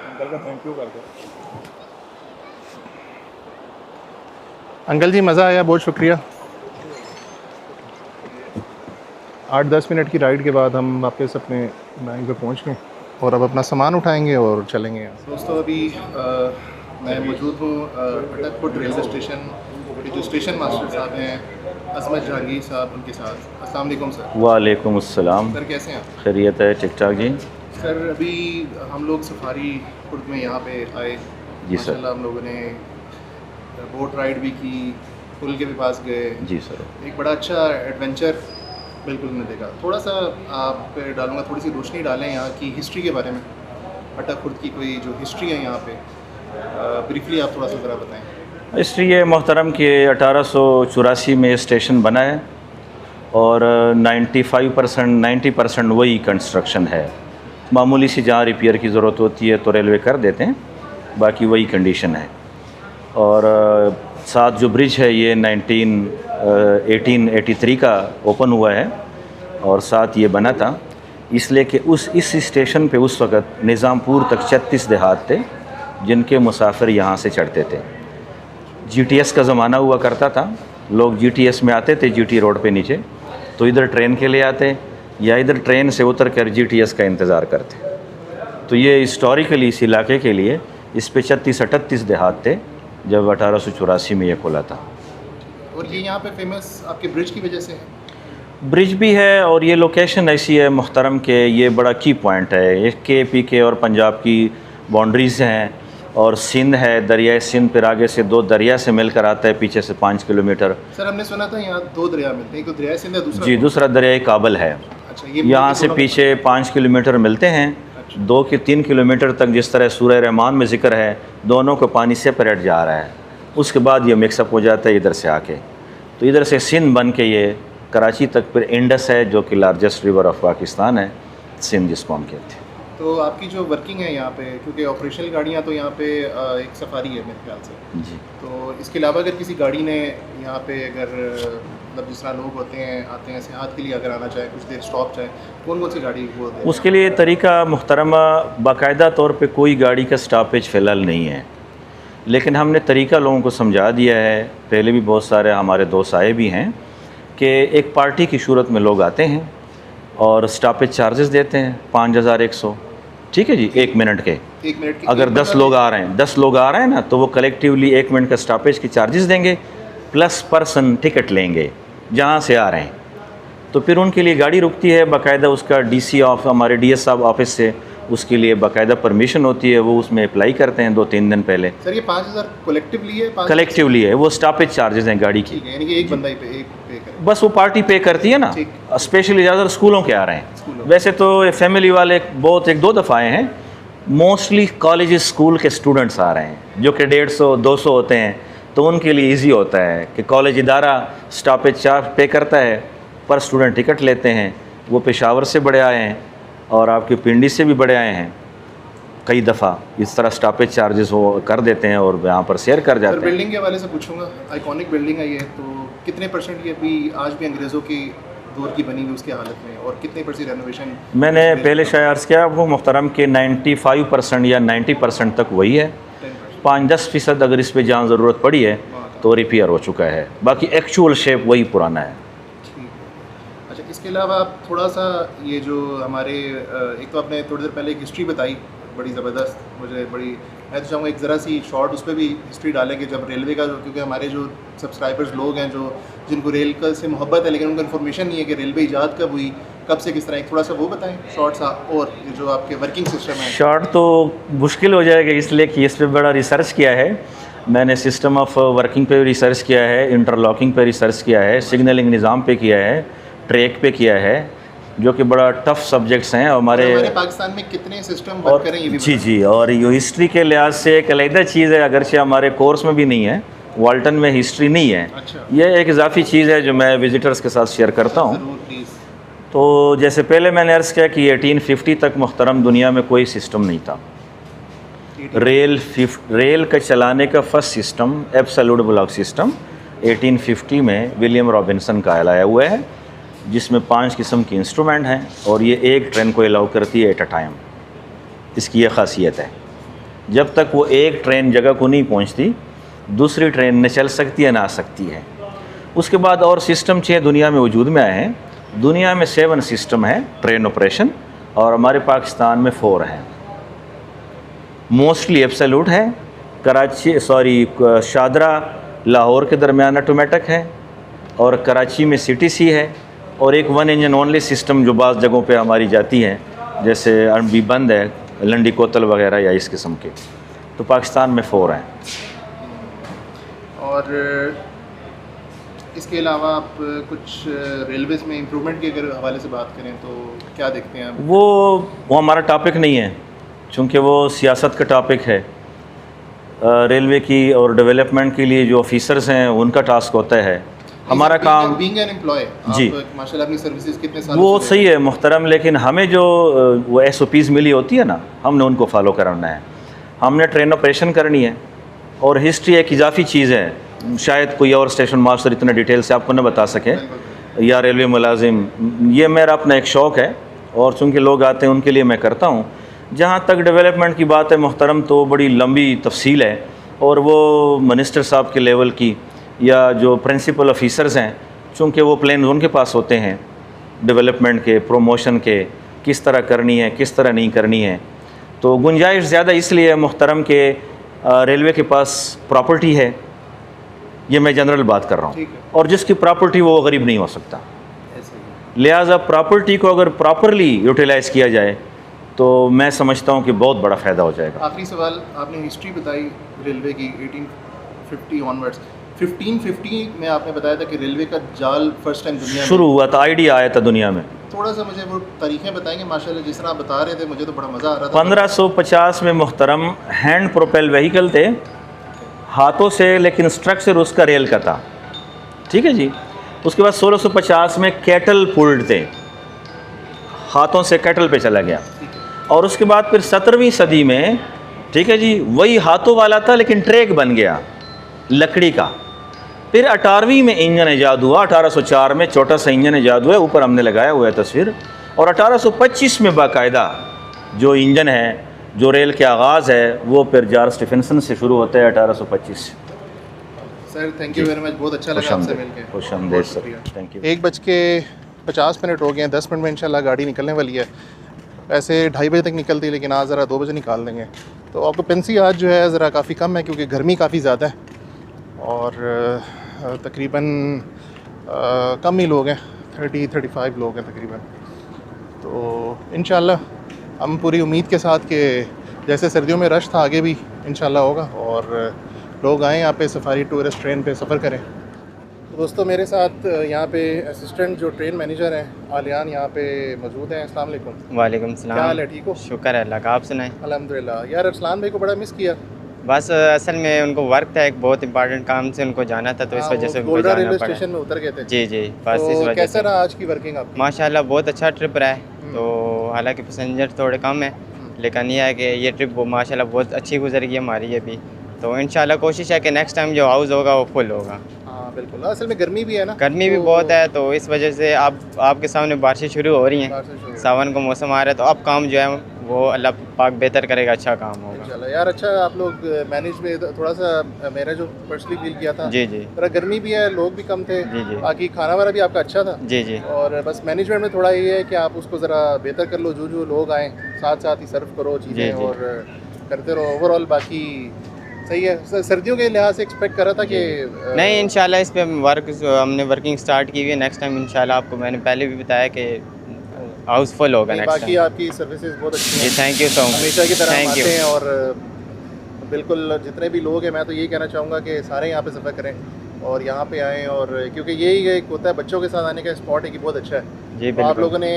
अंकल का थैंक यू कर दो। अंकल जी मज़ा आया, बहुत शुक्रिया। 8-10 मिनट की राइड के बाद हम वापस अपने बैंक पे पहुँच गए और अब अपना सामान उठाएंगे और चलेंगे। दोस्तों अभी मैं मौजूद हूँ अटकपुट रेलवे स्टेशन के जो स्टेशन मास्टर साहब हैं अजमत जहांगीर साहब, उनके साथ। अस्सलाम वालेकुम सर। वालेकुम अस्सलाम। सर कैसे हैं आप? खैरियत है, ठीक ठाक जी। सर अभी हम लोग सफारी खुर्द में यहाँ पे आए जी सर। माशाल्लाह हम लोगों ने बोट राइड भी की, पुल के भी पास गए जी सर। एक बड़ा अच्छा एडवेंचर बिल्कुल मैंने देखा। थोड़ा सा आप पे डालूँगा, थोड़ी सी रोशनी डालें यहाँ की हिस्ट्री के बारे में। अटक खुर्द की कोई जो हिस्ट्री है यहाँ पे ब्रीफली आप थोड़ा सा ज़रा बताएं। हिस्ट्री ये मोहतरम कि 1884 में स्टेशन बना है और 90% वही कंस्ट्रक्शन है। मामूली सी जहाँ रिपेयर की ज़रूरत होती है तो रेलवे कर देते हैं, बाकी वही कंडीशन है। और साथ जो ब्रिज है ये 1883 का ओपन हुआ है और साथ ये बना था इसलिए कि इस स्टेशन पे उस वक़्त निज़ामपुर तक 36 देहात थे जिनके मुसाफिर यहाँ से चढ़ते थे। जीटीएस का ज़माना हुआ करता था, लोग जीटीएस में आते थे जीटी रोड पे नीचे, तो इधर ट्रेन के लिए आते या इधर ट्रेन से उतर कर जीटीएस का इंतज़ार करते। तो ये हिस्टोरिकली इस इलाके के लिए इस पे 36-38 देहात थे जब 1884 में ये खुला था। और ये यहाँ पे फेमस आपके ब्रिज की वजह से है? ब्रिज भी है और ये लोकेशन ऐसी है मुहतरम के ये बड़ा की पॉइंट है। ये के पी और पंजाब की बाउंड्रीज़ हैं और सिंध है, दरियाए सिंध फिर आगे से 2 दरिया से मिलकर आता है पीछे से 5 किलोमीटर। सर हमने सुना था यहाँ 2 दरिया मिलते हैं, एक तो दरिया सिंध है, दूसरा जी दूसरा दरियाए काबल है। अच्छा, ये यहाँ से पीछे 5 किलोमीटर मिलते हैं। 2 के 3 किलोमीटर तक जिस तरह सूरह रहमान में ज़िक्र है दोनों को पानी सेपरेट जा रहा है, उसके बाद ये मिक्सअप हो जाता है इधर से आके। तो इधर से सिंध बन के ये कराची तक फिर इंडस है जो कि लार्जेस्ट रिवर ऑफ पाकिस्तान है, सिंध जिसको हम कहते हैं। तो आपकी जो वर्किंग है यहाँ पे, क्योंकि ऑपरेशनल गाड़ियाँ तो यहाँ पे एक सफारी है मेरे ख्याल से जी, तो इसके अलावा अगर किसी गाड़ी ने यहाँ पे अगर मतलब जिस तरह लोग होते हैं आते हैं सेहत के लिए अगर आना चाहे कुछ देर स्टॉप चाहे, कौन कौन सी गाड़ी वो दे? उसके लिए तरीका मुहतरमा बाकायदा तौर पे कोई गाड़ी का स्टॉपेज फ़िलहाल नहीं है, लेकिन हमने तरीका लोगों को समझा दिया है। पहले भी बहुत सारे हमारे दोस्त आए भी हैं कि एक पार्टी की सूरत में लोग आते हैं और स्टॉपेज चार्जेस देते हैं 5100, ठीक है जी, 1 मिनट के। 1 मिनट की अगर 10 लोग आ रहे हैं 10 लोग आ रहे हैं ना तो वो कलेक्टिवली 1 मिनट का स्टॉपेज के चार्जेस देंगे प्लस पर्सन टिकट लेंगे जहाँ से आ रहे हैं। तो फिर उनके लिए गाड़ी रुकती है बाकायदा, उसका डीसी ऑफ हमारे डीएस साहब ऑफिस से उसके लिए बाकायदा परमिशन होती है, वो उसमें अप्लाई करते हैं 2-3 दिन पहले। सर ये 5000 कलेक्टिवली है? कलेक्टिवली है, वो स्टॉपेज चार्जेस हैं गाड़ी की, ठीक है, यानी कि एक बंदा ही पे करे? बस वो पार्टी पे करती है ना। स्पेशली ज़्यादातर स्कूलों के आ रहे हैं, वैसे तो फैमिली वाले बहुत 1-2 दफ़ा आए हैं, मोस्टली कॉलेज स्कूल के स्टूडेंट्स आ रहे हैं जो कि 150-200 होते हैं, तो उनके लिए इजी होता है कि कॉलेज इदारा स्टॉपेज चार्ज पे करता है, पर स्टूडेंट टिकट लेते हैं। वो पेशावर से बड़े आए हैं और आपके पिंडी से भी बड़े आए हैं, कई दफ़ा इस तरह स्टॉपेज चार्जेस वो कर देते हैं और यहाँ पर शेयर कर जाते हैं। बिल्डिंग के हवाले से पूछूंगा, आइकॉनिक बिल्डिंग है ये, तो कितने परसेंट ये अभी आज भी अंग्रेज़ों की दौर की बनी हुई उसकी हालत में, और कितने परसेंट रेनोवेशन? मैंने पहले शायद अर्ज़ किया वो मुहतरम के 95% या 90% तक वही है। 5-10% अगर इस पर जहाँ ज़रूरत पड़ी है तो रिपेयर हो चुका है, बाकी एक्चुअल शेप वही पुराना है। अच्छा, इसके अलावा आप थोड़ा सा ये जो हमारे एक तो आपने थोड़ी देर पहले एक हिस्ट्री बताई बड़ी ज़बरदस्त, मुझे बड़ी, मैं तो चाहूँगा एक ज़रा सी शॉर्ट उस पर भी हिस्ट्री डालेंगे जब रेलवे का, क्योंकि हमारे जो सब्सक्राइबर्स लोग हैं जो जिनको रेल का से मोहब्बत है लेकिन उनको इन्फॉर्मेशन नहीं है कि रेलवे ईजाद कब हुई, कब से किस तरह, एक थोड़ा सा वो बताएं शॉर्ट सा। और ये जो आपके वर्किंग सिस्टम है, शॉर्ट तो मुश्किल हो जाएगा इसलिए कि इस पर बड़ा रिसर्च किया है मैंने, सिस्टम ऑफ वर्किंग पे रिसर्च किया है, इंटरलॉकिंग पे रिसर्च किया है, सिग्नलिंग निज़ाम पे किया है, ट्रैक पे किया है, जो कि बड़ा टफ सब्जेक्ट्स हैं। हमारे पाकिस्तान में कितने सिस्टम वर्क करें ये भी जी जी, और ये हिस्ट्री के लिहाज से एक अलग चीज़ है, अगरचे हमारे कोर्स में भी नहीं है, वाल्टन में हिस्ट्री नहीं है। अच्छा। ये एक इजाफी चीज़ है जो मैं विजिटर्स के साथ शेयर करता हूँ। तो जैसे पहले मैंने अर्ज़ किया कि 1850 तक मुहतरम दुनिया में कोई सिस्टम नहीं था। रेल का चलाने का first system absolute block system 1850 में विलियम रॉबिन्सन का लाया हुआ है, जिसमें 5 किस्म के इंस्ट्रूमेंट हैं और ये एक ट्रेन को अलाउ करती है एट अ टाइम। इसकी ये खासियत है, जब तक वो एक ट्रेन जगह को नहीं पहुंचती दूसरी ट्रेन न चल सकती है ना आ सकती है। उसके बाद और सिस्टम 6 दुनिया में वजूद में आए हैं। दुनिया में 7 सिस्टम है ट्रेन ऑपरेशन और हमारे पाकिस्तान में 4 हैं। मोस्टली एब्सोल्यूट है, शादरा लाहौर के दरमियान ऑटोमेटिक है और कराची में CTC है, और एक 1 इंजन ओनली सिस्टम जो बाज़ जगहों पे हमारी जाती हैं, जैसे अरबी बंद है, लंडी कोतल वगैरह या इस किस्म के। तो पाकिस्तान में 4 हैं। और इसके अलावा आप कुछ रेलवेज़ में इम्प्रूवमेंट के अगर हवाले से बात करें तो क्या देखते हैं आप? वो हमारा टॉपिक नहीं है, चूँकि वो सियासत का टॉपिक है। रेलवे की और डेवलपमेंट के लिए जो ऑफिसर्स हैं उनका टास्क होता है, हमारा काम बीइंग एन एम्प्लॉय जी माशाल्लाह अपनी सर्विसेज कितने साल वो सही है मुहतरम, लेकिन हमें जो वो SOPs मिली होती है ना, हमने उनको फॉलो करना है। हमने ट्रेन ऑपरेशन करनी है, और हिस्ट्री एक इजाफी चीज़ है, शायद कोई और स्टेशन मास्टर इतने डिटेल से आपको न बता सके या रेलवे मुलाजिम। ये मेरा अपना एक शौक़ है, और चूँकि लोग आते हैं उनके लिए मैं करता हूँ। जहाँ तक डेवलपमेंट की बात है मुहतरम, तो बड़ी लंबी तफसील है, और वो मिनिस्टर साहब के लेवल की या जो प्रिंसिपल ऑफिसर्स हैं, चूँकि वो प्लान उनके पास होते हैं डेवलपमेंट के, प्रमोशन के, किस तरह करनी है किस तरह नहीं करनी है। तो गुंजाइश ज़्यादा इसलिए मुहतरम के रेलवे के पास प्रॉपर्टी है, ये मैं जनरल बात कर रहा हूँ, और जिसकी प्रॉपर्टी वो गरीब नहीं हो सकता। लिहाजा प्रॉपर्टी को अगर प्रॉपरली यूटिलाइज़ किया जाए तो मैं समझता हूँ कि बहुत बड़ा फ़ायदा हो जाएगा। आखिरी सवाल, आपने हिस्ट्री बताई रेलवे की 1850 ऑनवर्ड्स। 1550 में आपने बताया था कि रेलवे का जाल फर्स्ट टाइम दुनिया में शुरू हुआ था, आइडिया आया था दुनिया में। थोड़ा सा मुझे वो तारीखें बताएंगे माशाल्लाह, जिस तरह आप बता रहे थे मुझे तो बड़ा मज़ा आ रहा था। 1550 में मुहतरम हैंड प्रोपेल व्हीकल थे, हाथों से, लेकिन स्ट्रक्चर उसका रेल का था, ठीक है जी। उसके बाद 1650 में कैटल पुल्ड थे, हाथों से कैटल पे चला गया, और उसके बाद फिर 17वीं सदी में, ठीक है जी, वही हाथों वाला था लेकिन ट्रैक बन गया लकड़ी का। फिर 18वीं में इंजन ईजाद हुआ, 1804 में छोटा सा इंजन ईजाद हुआ, ऊपर हमने लगाया हुआ है तस्वीर, और 1825 में बाकायदा जो इंजन है, जो रेल के आगाज़ है, वो फिर जॉर्ज स्टीफेंसन से शुरू होता है 1825 से। Sir thank you very much, बहुत अच्छा लगा आपसे मिलकर। खुशामदीद सर, थैंक यू। 1:50 हो गए हैं, 10 मिनट में इंशाल्लाह गाड़ी निकलने वाली है। वैसे 2:30 बजे तक निकलती, लेकिन आज ज़रा 2 बजे निकाल देंगे। तो ऑक्यूपेंसी आज जो है ज़रा काफ़ी कम है, क्योंकि गर्मी काफ़ी ज़्यादा है, और तकरीबन कम ही लोग हैं, 30-35 लोग हैं तकरीबन। तो इंशाल्लाह हम पूरी उम्मीद के साथ कि जैसे सर्दियों में रश था, आगे भी इंशाल्लाह होगा, और लोग आएँ यहाँ पे सफारी टूरिस्ट ट्रेन पे सफ़र करें। तो दोस्तों मेरे साथ यहाँ पे असिस्टेंट जो ट्रेन मैनेजर हैं आलियान यहाँ पे मौजूद हैं। अस्सलाम वालेकुम। वालेकुम सलाम। क्या हाल है, ठीक हो? शुक्र है अल्लाह का, आप सुनाएं? अल्हम्दुलिल्लाह। यार अरसलान भाई को बड़ा मिस किया। बस असल में उनको वर्क था, एक बहुत इंपॉर्टेंट काम से उनको जाना था, तो इस वजह से उनको जाना रेलवे पड़ा। स्टेशन में उतर गए थे। जी जी, बस तो इस वजह कैसा से। रहा आज की वर्किंग आपकी? माशाल्लाह बहुत अच्छा ट्रिप रहा है। तो हालांकि पैसेंजर थोड़े कम है, लेकिन यह है कि ये ट्रिप माशाल्लाह बहुत अच्छी गुजर गई हमारी अभी। तो इंशाल्लाह कोशिश है कि नेक्स्ट टाइम जो हाउस होगा वो फुल होगा। हाँ बिल्कुल, असल में गर्मी भी है ना, गर्मी भी बहुत है, तो इस वजह से आपके सामने बारिशें शुरू हो रही हैं, सावन का मौसम आ रहा है, तो अब काम जो है वो अल्लाह पाक बेहतर करेगा, अच्छा काम होगा इंशाल्लाह। यार अच्छा आप लोग मैनेज में थोड़ा सा, मेरा जो पर्सनली फील किया था, जी जी, थोड़ा गर्मी भी है, लोग भी कम थे, जी जी, बाकी खाना वाला भी आपका अच्छा था, जी जी, और बस मैनेजमेंट में थोड़ा ये है कि आप उसको ज़रा बेहतर कर लो, जो लोग आएँ साथ साथ ही सर्व करो चीज़ें और करते रहो। ओवरऑल बाकी सही है। सर्दियों के लिहाज से एक्सपेक्ट करा था कि नहीं, इंशाल्लाह इस पे हमने वर्किंग स्टार्ट की हुई है। नेक्स्ट टाइम इंशाल्लाह आपको मैंने पहले भी बताया कि हाउसफुल होगा नेक्स्ट टाइम। बाकी आपकी सर्विसेज बहुत अच्छी हैं, थैंक यू सो मच, हमेशा की तरह थैंक आते यू। हैं, और बिल्कुल जितने भी लोग हैं मैं तो यही कहना चाहूँगा कि सारे यहाँ पे सफ़र करें और यहाँ पे आएँ, और क्योंकि यही एक होता है बच्चों के साथ आने का स्पॉट है कि बहुत अच्छा है जी। तो आप लोगों ने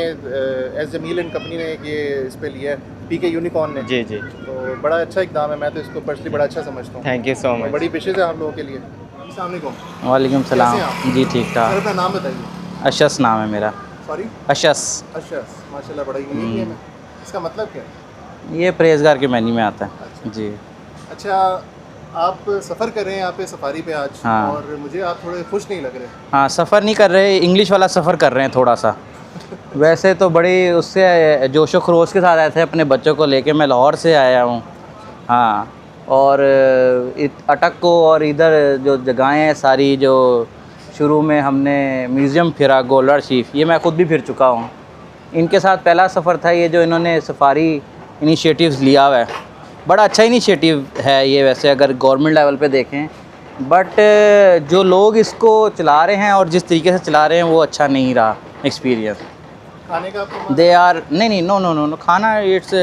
एस जमील एंड कंपनी ने ये इस पे लिया है, PK यूनिकॉर्न ने, जी जी, तो बड़ा अच्छा इकदाम है, मैं तो इसको पर्सनली बड़ा अच्छा समझता हूँ। थैंक यू सो मच, बड़ी विशेष है हम लोगों के लिए। अस्सलाम वालेकुम। वालेकुम सलाम। जी ठीक सर ठाक। अपना नाम बताइए। अशस नाम है मेरा। सॉरी? अशस। अशस, माशाल्लाह बड़ा यूनिक नेम है। इसका मतलब क्या है? ये परहेजगार के मैनी में आता है। जी। अच्छा आप सफ़र कर रहे हैं यहाँ पे सफारी पे आज, हाँ। और मुझे आप थोड़े खुश नहीं लग रहे। हाँ, सफ़र नहीं कर रहे, इंग्लिश वाला सफ़र कर रहे हैं थोड़ा सा। वैसे तो बड़ी उससे जोशो खरोश के साथ आए थे, अपने बच्चों को लेके। मैं लाहौर से आया हूँ। हाँ, और अटक को और इधर जो जगहें हैं सारी, जो शुरू में हमने म्यूज़ियम फिरा, गोल्डर शीफ, ये मैं ख़ुद भी फिर चुका हूँ। इनके साथ पहला सफ़र था ये जो इन्होंने सफारी इनिशिएटिव्स लिया हुआ है। बड़ा अच्छा इनिशिएटिव है ये वैसे अगर गवर्नमेंट लेवल पे देखें, बट जो लोग इसको चला रहे हैं और जिस तरीके से चला रहे हैं वो अच्छा नहीं रहा एक्सपीरियंस। खाने का आपको दे आर नहीं नो खाना इट्स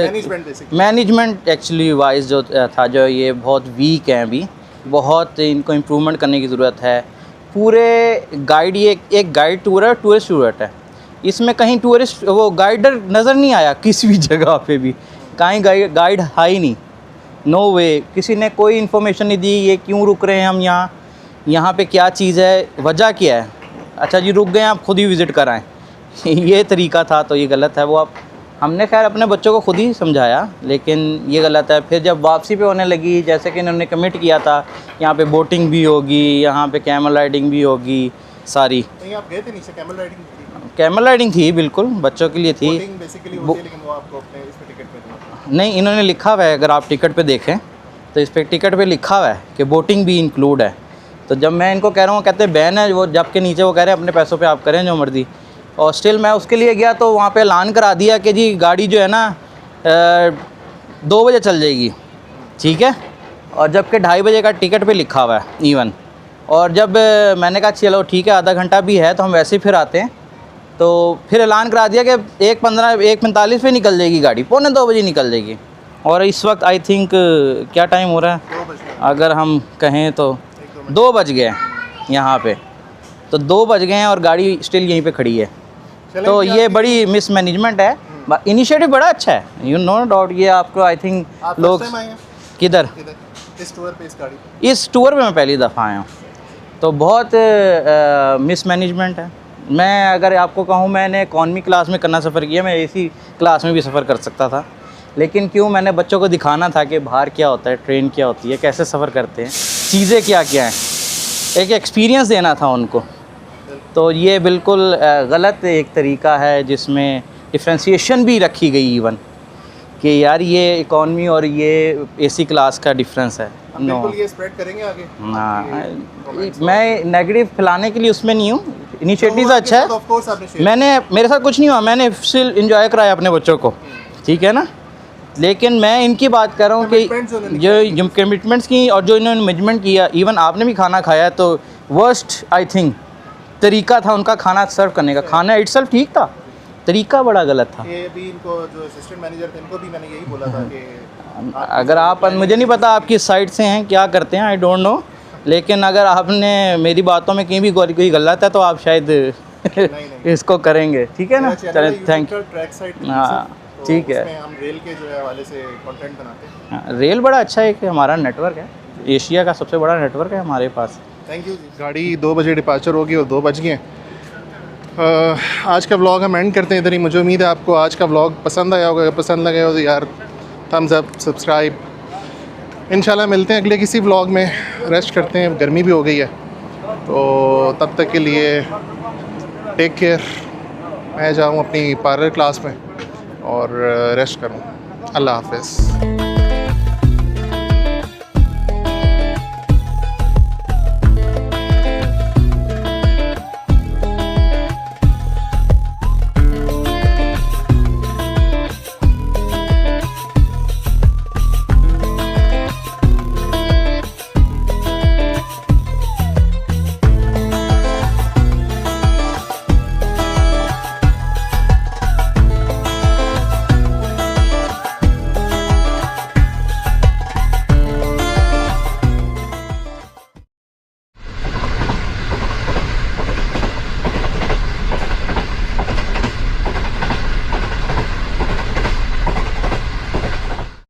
मैनेजमेंट एक्चुअली वाइज जो था, जो ये बहुत वीक हैं अभी, बहुत इनको इम्प्रूवमेंट करने की ज़रूरत है। पूरे गाइड, ये एक गाइड टूर है, टूरिस्ट टूर है, इसमें कहीं टूरिस्ट वो गाइडर नज़र नहीं आया किसी भी जगह पे भी, कहीं गाइड है ही नहीं, नो वे। किसी ने कोई इन्फॉर्मेशन नहीं दी, ये क्यों रुक रहे हैं हम यहाँ पे क्या चीज़ है, वजह क्या है, अच्छा जी रुक गए आप खुद ही विज़िट कराएं ये तरीका था, तो ये गलत है। वो आप हमने खैर अपने बच्चों को खुद ही समझाया, लेकिन ये गलत है। फिर जब वापसी पे होने लगी, जैसे कि इन्होंने कमिट किया था यहाँ पे बोटिंग भी होगी, यहाँ पे कैमल राइडिंग भी होगी सारी। नहीं आप गए थे नीचे, कैमल राइडिंग थी? कैमल राइडिंग थी बिल्कुल, बच्चों के लिए थी। बोटिंग बेसिकली होती है, लेकिन वो आपको अपने इस पे टिकट पे देना। नहीं, इन्होंने लिखा हुआ है, अगर आप टिकट पे देखें तो इस पर टिकट पे लिखा हुआ है कि बोटिंग भी इंक्लूड है। तो जब मैं इनको कह रहा हूँ, कहते हैं बैन है, वो जब के नीचे वो कह रहे हैं अपने पैसों पे आप करें जो मर्ज़ी। और स्टिल मैं उसके लिए गया तो वहाँ पे ऐलान करा दिया कि जी गाड़ी जो है ना 2 बजे चल जाएगी, ठीक है। और जबकि 2:30 बजे का टिकट पे लिखा हुआ है इवन। और जब मैंने कहा चलो ठीक है आधा घंटा भी है तो हम वैसे ही फिर आते हैं, तो फिर ऐलान करा दिया कि 1:45 पे निकल जाएगी गाड़ी, 1:45 बजे निकल जाएगी। और इस वक्त आई थिंक क्या टाइम हो रहा है, अगर हम कहें तो 2 बज गए यहाँ पे, तो 2 बज गए हैं और गाड़ी स्टिल यहीं पे खड़ी है। तो ये बड़ी मिसमैनेजमेंट है। इनिशिएटिव बड़ा अच्छा है, यू नो डाउट। ये आपको आई थिंक लोग किधर इस टूर पे, इस टूर पे मैं पहली दफ़ा आया हूँ, तो बहुत मिसमैनेजमेंट है। मैं अगर आपको कहूँ, मैंने इकॉनमी क्लास में करना सफ़र किया, मैं एसी क्लास में भी सफ़र कर सकता था, लेकिन क्यों, मैंने बच्चों को दिखाना था कि बाहर क्या होता है, ट्रेन क्या होती है, कैसे सफ़र करते हैं, चीज़ें क्या क्या हैं, एक एक्सपीरियंस देना था उनको। तो ये बिल्कुल गलत एक तरीका है जिसमें डिफ्रेंशिएशन भी रखी गई इवन कि यार ये इकॉनमी और ये एसी क्लास का डिफरेंस है। नो, ये स्प्रेड करेंगे आगे ना, मैं नेगेटिव फैलाने के लिए उसमें नहीं हूँ। इनिशिएटिव अच्छा है, मैंने मेरे साथ कुछ नहीं हुआ, मैंने स्टिल इंजॉय कराया अपने बच्चों को, ठीक है ना। लेकिन मैं इनकी बात कर रहा हूँ कि जो कमिटमेंट्स की और जो इन्होंने मैनेजमेंट किया, इवन आपने भी खाना खाया, तो वर्स्ट आई थिंक तरीका था उनका खाना सर्व करने का। खाना इटसेल्फ ठीक था, तरीका बड़ा गलत था। ये भी इनको जो असिस्टेंट मैनेजर थे इनको भी मैंने यही बोला था कि अगर आप, मुझे नहीं पता आप किस साइड से हैं, क्या करते हैं, आई डोंट नो, लेकिन अगर आपने मेरी बातों में कहीं भी कोई गलत है तो आप शायद इसको करेंगे, ठीक है ना। चलें, थैंक यू। हाँ ठीक है, हम रेल के जो है हवाले से कंटेंट बनाते हैं। रेल बड़ा अच्छा एक हमारा नेटवर्क है, एशिया का सबसे बड़ा नेटवर्क है हमारे पास। Thank you. गाड़ी 2 बजे डिपार्चर होगी और 2 बज गए। आज का व्लॉग हम एंड करते हैं इधर ही। मुझे उम्मीद है आपको आज का व्लॉग पसंद आया होगा। अगर पसंद लगे हो तो यार थम्स अप, सब्सक्राइब। इंशाल्लाह मिलते हैं अगले किसी व्लॉग में। रेस्ट करते हैं, गर्मी भी हो गई है, तो तब तक के लिए टेक केयर। मैं जाऊँ अपनी पार्लर क्लास में और रेस्ट करूँ। अल्लाह हाफ़िज़।